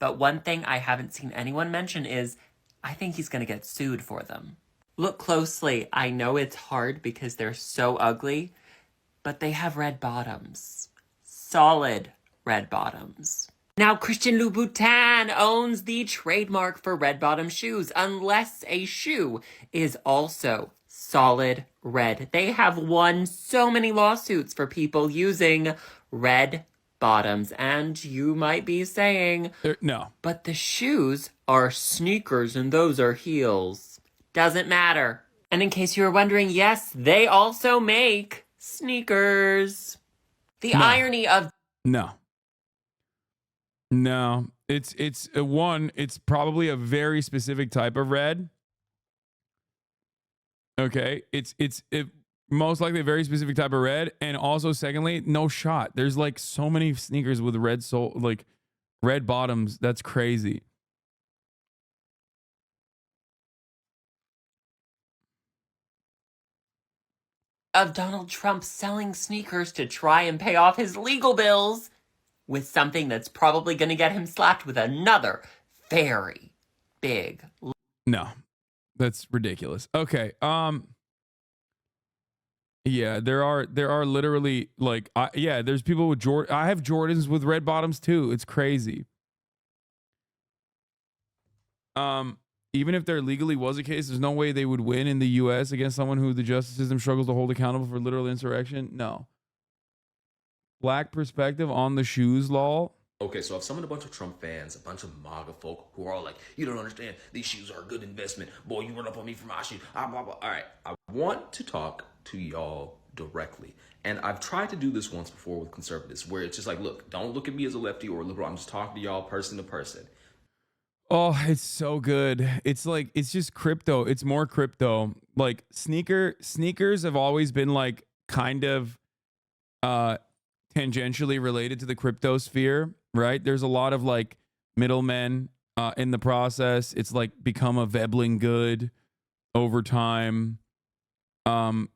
But one thing I haven't seen anyone mention is I think he's going to get sued for them. Look closely. I know it's hard because they're so ugly, but they have red bottoms. Solid red bottoms. Now, Christian Louboutin owns the trademark for red bottom shoes, unless a shoe is also solid red. They have won so many lawsuits for people using red bottoms, and you might be saying, no. But the shoes are sneakers and those are heels. Doesn't matter. And in case you were wondering, yes, they also make sneakers. The irony of... No. It's one, it's probably a very specific type of red. Okay. It's most likely a very specific type of red. And also, secondly, no shot. There's like so many sneakers with red sole, like red bottoms. That's crazy. Of Donald Trump selling sneakers to try and pay off his legal bills with something that's probably going to get him slapped with another very, big. No, that's ridiculous. Okay. Yeah, there are literally like there's people with Jordan. I have Jordans with red bottoms too. It's crazy. Even if there legally was a case, there's no way they would win in the US against someone who the justice system struggles to hold accountable for literal insurrection. No. Black perspective on the shoes law. Okay, so if someone, a bunch of Trump fans, a bunch of MAGA folk who are all like, you don't understand, these shoes are a good investment. Boy, you run up on me for my shoes. Blah, blah, blah. All right, I want to talk to y'all directly. And I've tried to do this once before with conservatives, where it's just like, look, don't look at me as a lefty or a liberal. I'm just talking to y'all person to person. Oh, it's so good. It's like, it's just crypto. It's more crypto. Like sneakers have always been like kind of tangentially related to the crypto sphere, right? There's a lot of like middlemen in the process. It's like become a Veblen good over time.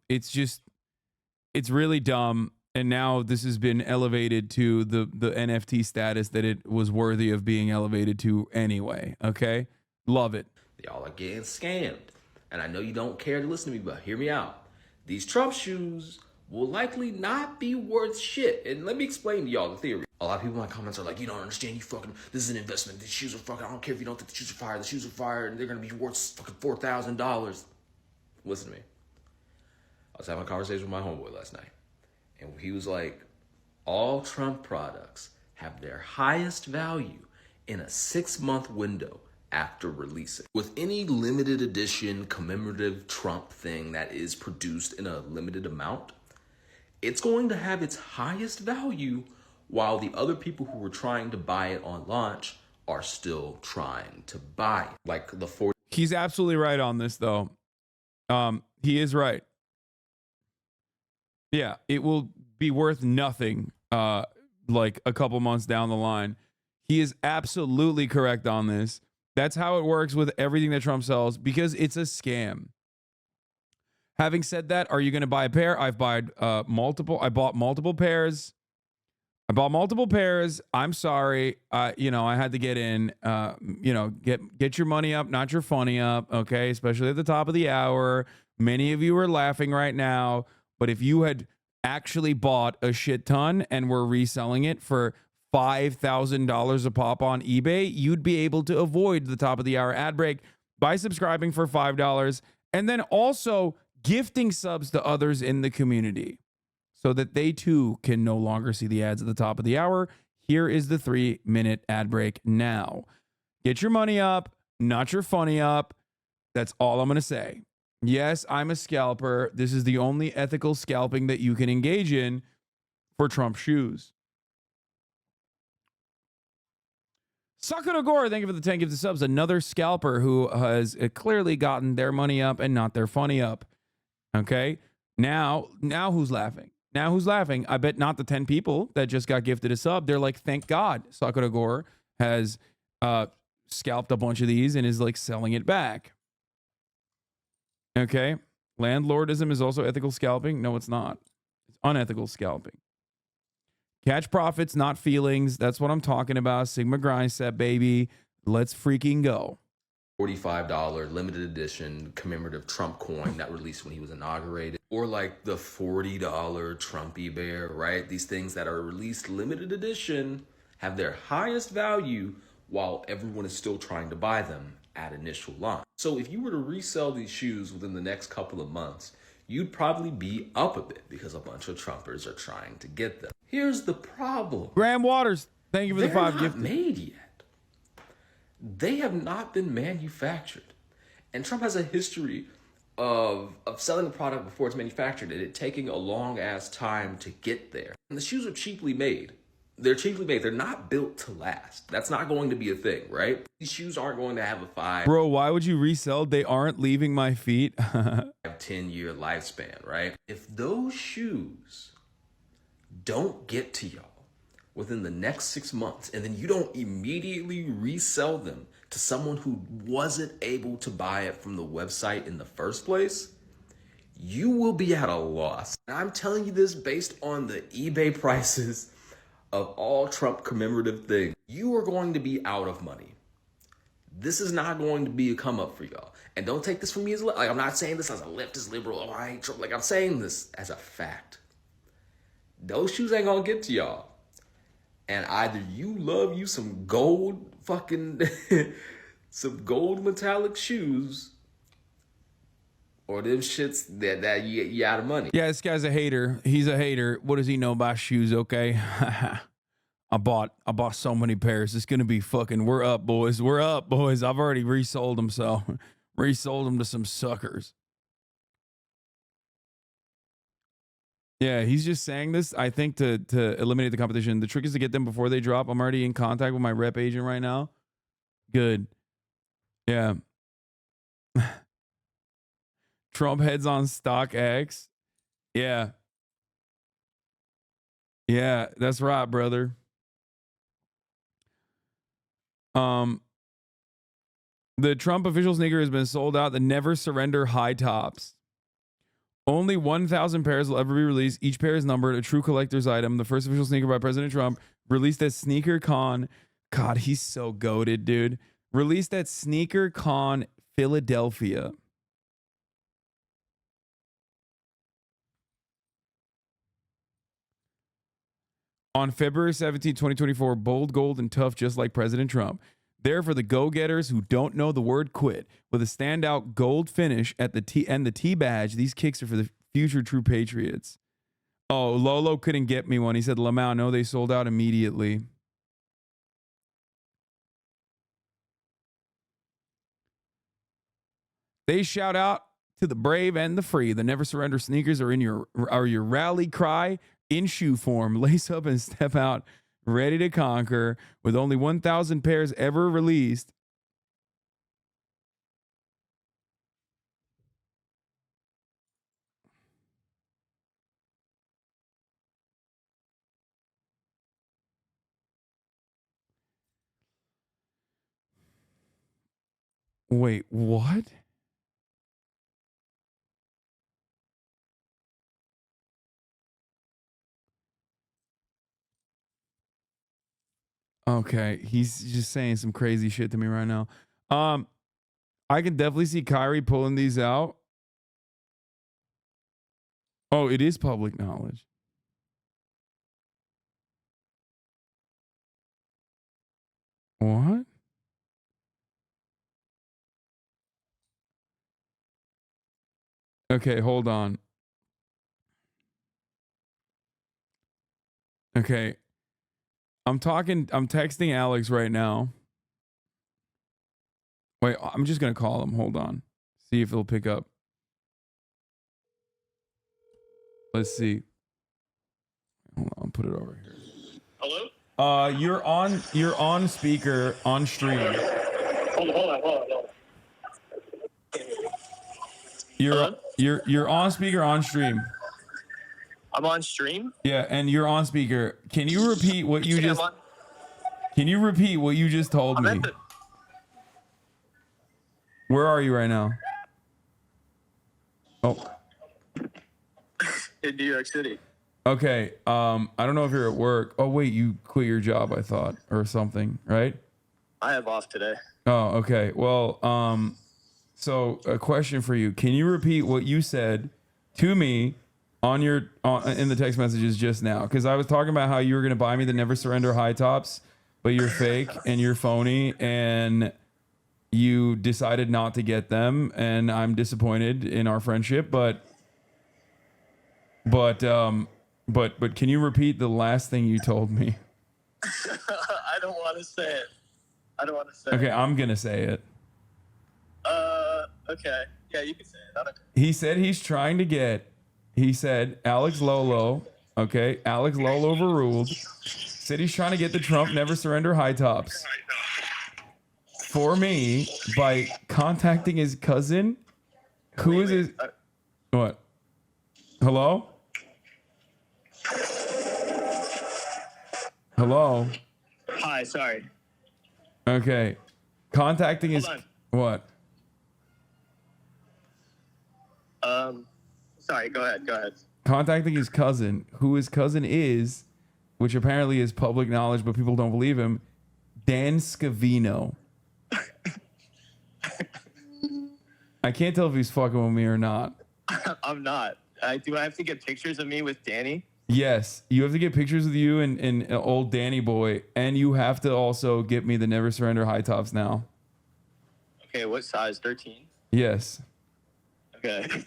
It's really dumb. And now this has been elevated to the NFT status that it was worthy of being elevated to anyway. Okay. Love it. Y'all are getting scammed. And I know you don't care to listen to me, but hear me out. These Trump shoes will likely not be worth shit. And let me explain to y'all the theory. A lot of people in my comments are like, you don't understand, this is an investment. These shoes are fucking, I don't care if you don't think the shoes are fire. The shoes are fire and they're going to be worth fucking $4,000. Listen to me. I was having a conversation with my homeboy last night. And he was like, all Trump products have their highest value in a 6-month window after releasing. With any limited edition commemorative Trump thing that is produced in a limited amount, it's going to have its highest value while the other people who were trying to buy it on launch are still trying to buy it. Like the 40. He's absolutely right on this though. He is right. Yeah, it will be worth nothing like a couple months down the line. He is absolutely correct on this. That's how it works with everything that Trump sells because it's a scam. Having said that, are you going to buy a pair? I bought multiple pairs. I'm sorry. I had to get in, get your money up, not your funny up. Okay. Especially at the top of the hour. Many of you are laughing right now, but if you had actually bought a shit ton and were reselling it for $5,000 a pop on eBay, you'd be able to avoid the top of the hour ad break by subscribing for $5 and then also gifting subs to others in the community so that they too can no longer see the ads at the top of the hour. Here is the 3-minute ad break now. Get your money up, not your funny up. That's all I'm going to say. Yes, I'm a scalper. This is the only ethical scalping that you can engage in for Trump shoes. Sakura Gore, thank you for the 10 gifted subs. Another scalper who has clearly gotten their money up and not their funny up. Okay, now who's laughing? Now who's laughing? I bet not the 10 people that just got gifted a sub. They're like, thank God Sakura Gore has scalped a bunch of these and is like selling it back. Okay, landlordism is also ethical scalping. No, it's not. It's unethical scalping. Catch profits, not feelings. That's what I'm talking about. Sigma grind set, baby. Let's freaking go. $45 limited edition commemorative Trump coin that released when he was inaugurated, or like the $40 Trumpy bear, right? These things that are released limited edition have their highest value while everyone is still trying to buy them at initial launch. So if you were to resell these shoes within the next couple of months, you'd probably be up a bit because a bunch of Trumpers are trying to get them. Here's the problem. Graham Waters, thank you for the 5 gifted. They're not made yet. They have not been manufactured. And Trump has a history of selling a product before it's manufactured and it taking a long ass time to get there. And the shoes are cheaply made. They're cheaply made. They're not built to last. That's not going to be a thing, right? These shoes aren't going to have a 5. Bro, why would you resell? They aren't leaving my feet. 10-year lifespan, right? If those shoes don't get to y'all within the next 6 months and then you don't immediately resell them to someone who wasn't able to buy it from the website in the first place, you will be at a loss. And I'm telling you this based on the eBay prices of all Trump commemorative things. You are going to be out of money. This is not going to be a come up for y'all. And don't take this from me as like I'm not saying this as a leftist liberal. Oh, I hate Trump. Like I'm saying this as a fact. Those shoes ain't gonna get to y'all. And either you love you some gold fucking some gold metallic shoes, or them shits that you out of money. Yeah, this guy's a hater. He's a hater. What does he know about shoes? Okay. I bought so many pairs. It's gonna be fucking. We're up, boys. We're up, boys. I've already resold them, so resold them to some suckers. Yeah, he's just saying this, I think, to eliminate the competition. The trick is to get them before they drop. I'm already in contact with my rep agent right now. Good. Yeah. Trump heads on StockX. Yeah. Yeah, that's right, brother. The Trump official sneaker has been sold out. The Never Surrender high tops. Only 1,000 pairs will ever be released. Each pair is numbered, a true collector's item. The first official sneaker by President Trump, released at Sneaker Con. God, he's so goated, dude. Released at Sneaker Con, Philadelphia. On February 17, 2024, bold, gold, and tough, just like President Trump. There for the go-getters who don't know the word quit. With a standout gold finish at the T and the T badge, these kicks are for the future true patriots. Oh, Lolo couldn't get me one. He said, Lamau, no, they sold out immediately. They shout out to the brave and the free. The Never Surrender sneakers are your rally cry in shoe form. Lace up and step out, ready to conquer. With only 1,000 pairs ever released. Wait, what? Okay, he's just saying some crazy shit to me right now. I can definitely see Kyrie pulling these out. Oh, it is public knowledge. What? Okay, hold on. Okay. I'm texting Alex right now. Wait, I'm just going to call him. Hold on. See if he'll pick up. Let's see. Hold on, I'll put it over here. Hello? You're on speaker on stream. Hold on. You're on speaker on stream. I'm on stream? Yeah, and you're on speaker. Can you repeat what you just told me? Where are you right now? Oh. In New York City. Okay. I don't know if you're at work. Oh wait, you quit your job, I thought, or something, right? I have off today. Oh, okay. Well, so a question for you. Can you repeat what you said to me in the text messages just now? Because I was talking about how you were gonna buy me the Never Surrender high tops, but you're fake and you're phony and you decided not to get them, and I'm disappointed in our friendship, but can you repeat the last thing you told me? I don't want to say it. Okay, I'm gonna say it. Okay. Yeah, you can say it. Okay. He said he said Alex Lolo, okay, Alex Lolo overruled. Said he's trying to get the Trump Never Surrender high tops for me by contacting his cousin. Who is his? What? Hello? Hello? Hi, sorry. Okay. Contacting his... What? Sorry, go ahead. Contacting his cousin, who his cousin is, which apparently is public knowledge, but people don't believe him, Dan Scavino. I can't tell if he's fucking with me or not. I'm not. Do I have to get pictures of me with Danny? Yes, you have to get pictures of you and old Danny boy, and you have to also get me the Never Surrender high tops now. Okay, what size? 13? Yes. Okay. Do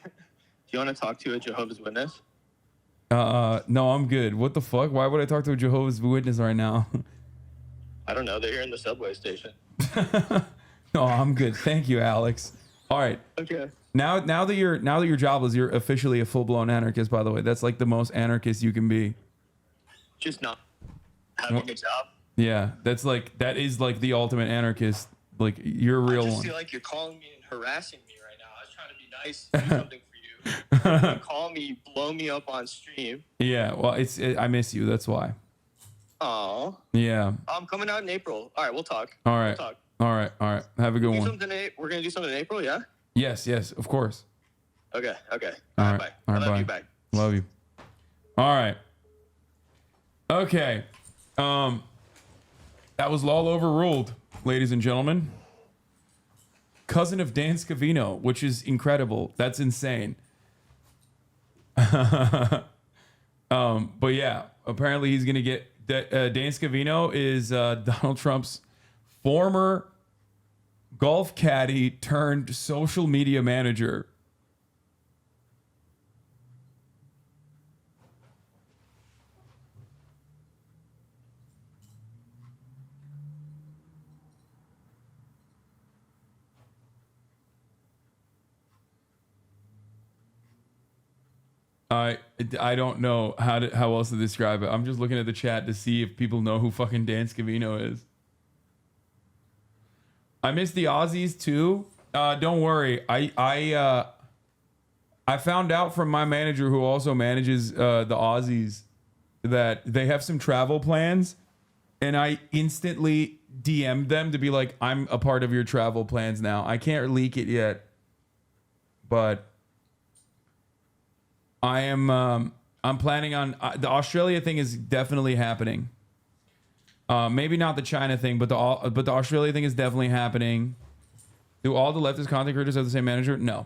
you want to talk to a Jehovah's Witness? No, I'm good. What the fuck? Why would I talk to a Jehovah's Witness right now? I don't know. They're here in the subway station. No, I'm good. Thank you, Alex. All right. Okay. Now that you're jobless, you're officially a full-blown anarchist, by the way. That's like the most anarchist you can be. Just not having a job. Yeah, that is like the ultimate anarchist. Like you're a real I just one. feel like you're calling me and harassing me right now. I was trying to be nice, do something for you. You call me, blow me up on stream. Yeah, well, I miss you. That's why. Oh. Yeah. I'm coming out in April. All right, we'll talk. All right. We'll talk. All right. Have a good Do one. something we're gonna do something in April, yeah? Yes, of course. Okay. All right. Bye. All I right, love bye. you. Bye. Love you. All right. Okay. That was law overruled, ladies and gentlemen. Cousin of Dan Scavino, which is incredible. That's insane. But yeah, apparently he's gonna get Dan Scavino is Donald Trump's former golf caddy turned social media manager. I don't know how else to describe it. I'm just looking at the chat to see if people know who fucking Dan Scavino is. I miss the Aussies too. Don't worry. I found out from my manager, who also manages the Aussies, that they have some travel plans, and I instantly DM'd them to be like, I'm a part of your travel plans now. I can't leak it yet, but I am. I'm planning on the Australia thing is definitely happening. Maybe not the China thing, but the Australia thing is definitely happening. Do all the leftist content creators have the same manager? No.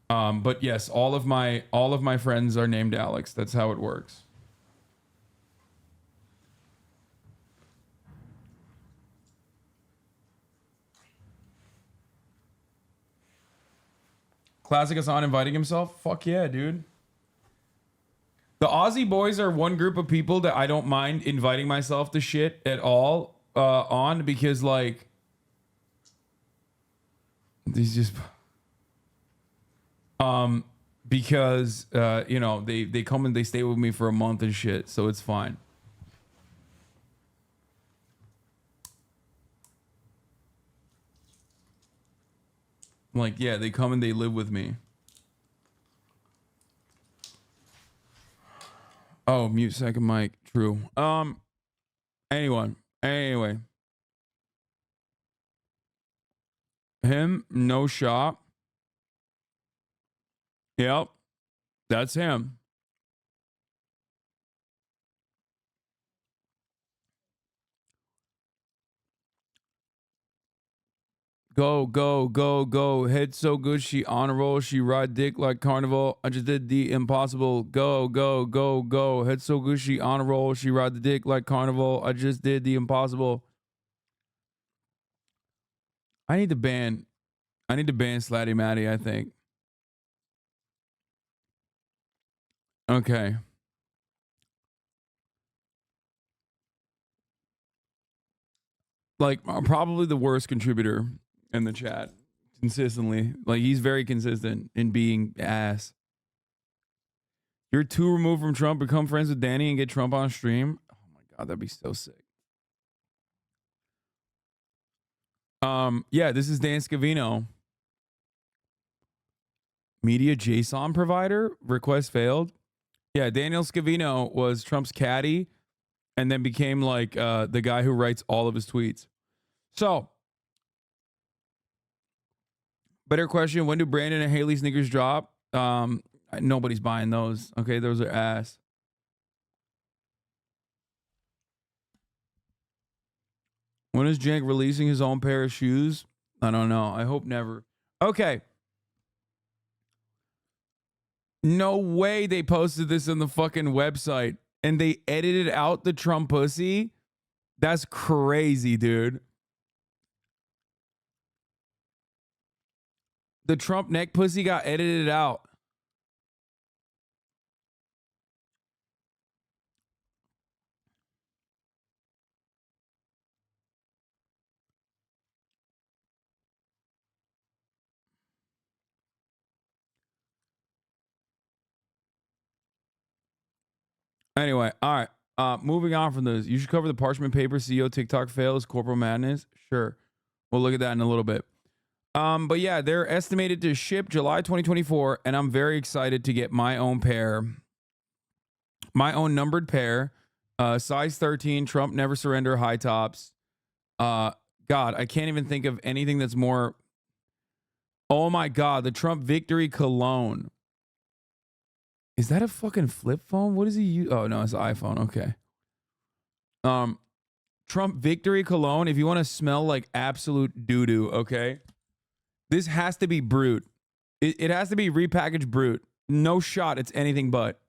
But yes, all of my friends are named Alex. That's how it works. Classic Hasan inviting himself? Fuck yeah, dude. The Aussie boys are one group of people that I don't mind inviting myself to shit at all on, because like these just because you know, they come and they stay with me for a month and shit, so it's fine. Like, yeah, they come and they live with me. Oh, mute second mic. True. Anyway. Him, no shot. Yep. That's him. Go, go, go, go. Head so good, she on a roll. She ride dick like carnival. I just did the impossible. Go, go, go, go. Head so good, she on a roll. She ride the dick like carnival. I just did the impossible. I need to ban Slatty Matty, I think. Okay. Like, probably the worst contributor in the chat consistently. Like, he's very consistent in being ass. You're too removed from Trump. Become friends with Danny and get Trump on stream. Oh my god, that'd be so sick. Yeah, this is Dan Scavino. Media JSON provider. Request failed. Yeah, Daniel Scavino was Trump's caddy and then became like the guy who writes all of his tweets. So, better question. When do Brandon and Haley sneakers drop? Nobody's buying those. Okay, those are ass. When is Jank releasing his own pair of shoes? I don't know. I hope never. Okay. No way they posted this on the fucking website and they edited out the Trump pussy. That's crazy, dude. The Trump neck pussy got edited out. Anyway, all right. Moving on from this. You should cover the parchment paper CEO TikTok fails, corporal madness. Sure. We'll look at that in a little bit. But yeah, they're estimated to ship July 2024, and I'm very excited to get my own pair. My own numbered pair. Size 13, Trump never surrender high tops. God, I can't even think of anything that's more. Oh my God, the Trump victory cologne. Is that a fucking flip phone? What does he use? Oh no, it's an iPhone. Okay. Trump victory cologne. If you want to smell like absolute doo-doo, okay? This has to be Brute. It has to be repackaged Brute. No shot. It's anything but.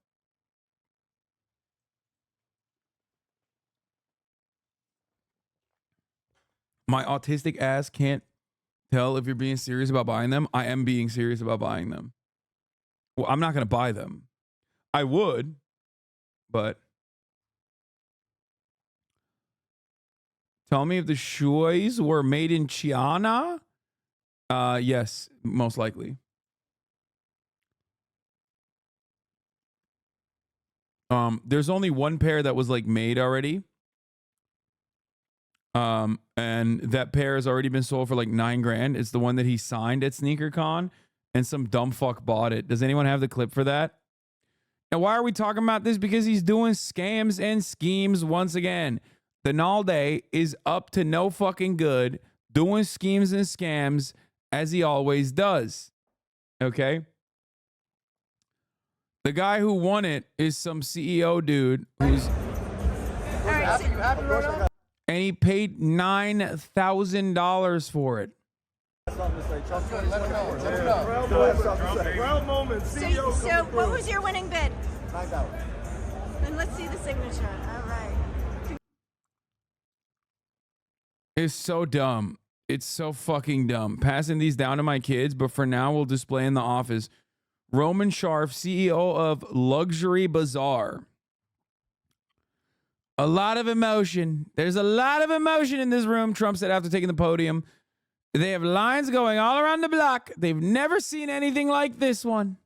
My autistic ass can't tell if you're being serious about buying them. I am being serious about buying them. Well, I'm not going to buy them. I would, but tell me if the shoes were made in China. Yes, most likely. There's only one pair that was like made already. And that pair has already been sold for like $9 grand. It's the one that he signed at SneakerCon, and some dumb fuck bought it. Does anyone have the clip for that? And why are we talking about this? Because he's doing scams and schemes once again. The Nalde is up to no fucking good, doing schemes and scams as he always does. Okay? The guy who won it is some CEO dude who's... And he paid $9,000 for it. So what was your winning bid? And let's see the signature. All right. It's so dumb. It's so fucking dumb. Passing these down to my kids, but for now we'll display in the office. Roman Sharf, CEO of Luxury Bazaar. A lot of emotion. There's a lot of emotion in this room, Trump said after taking the podium. They have lines going all around the block. They've never seen anything like this one.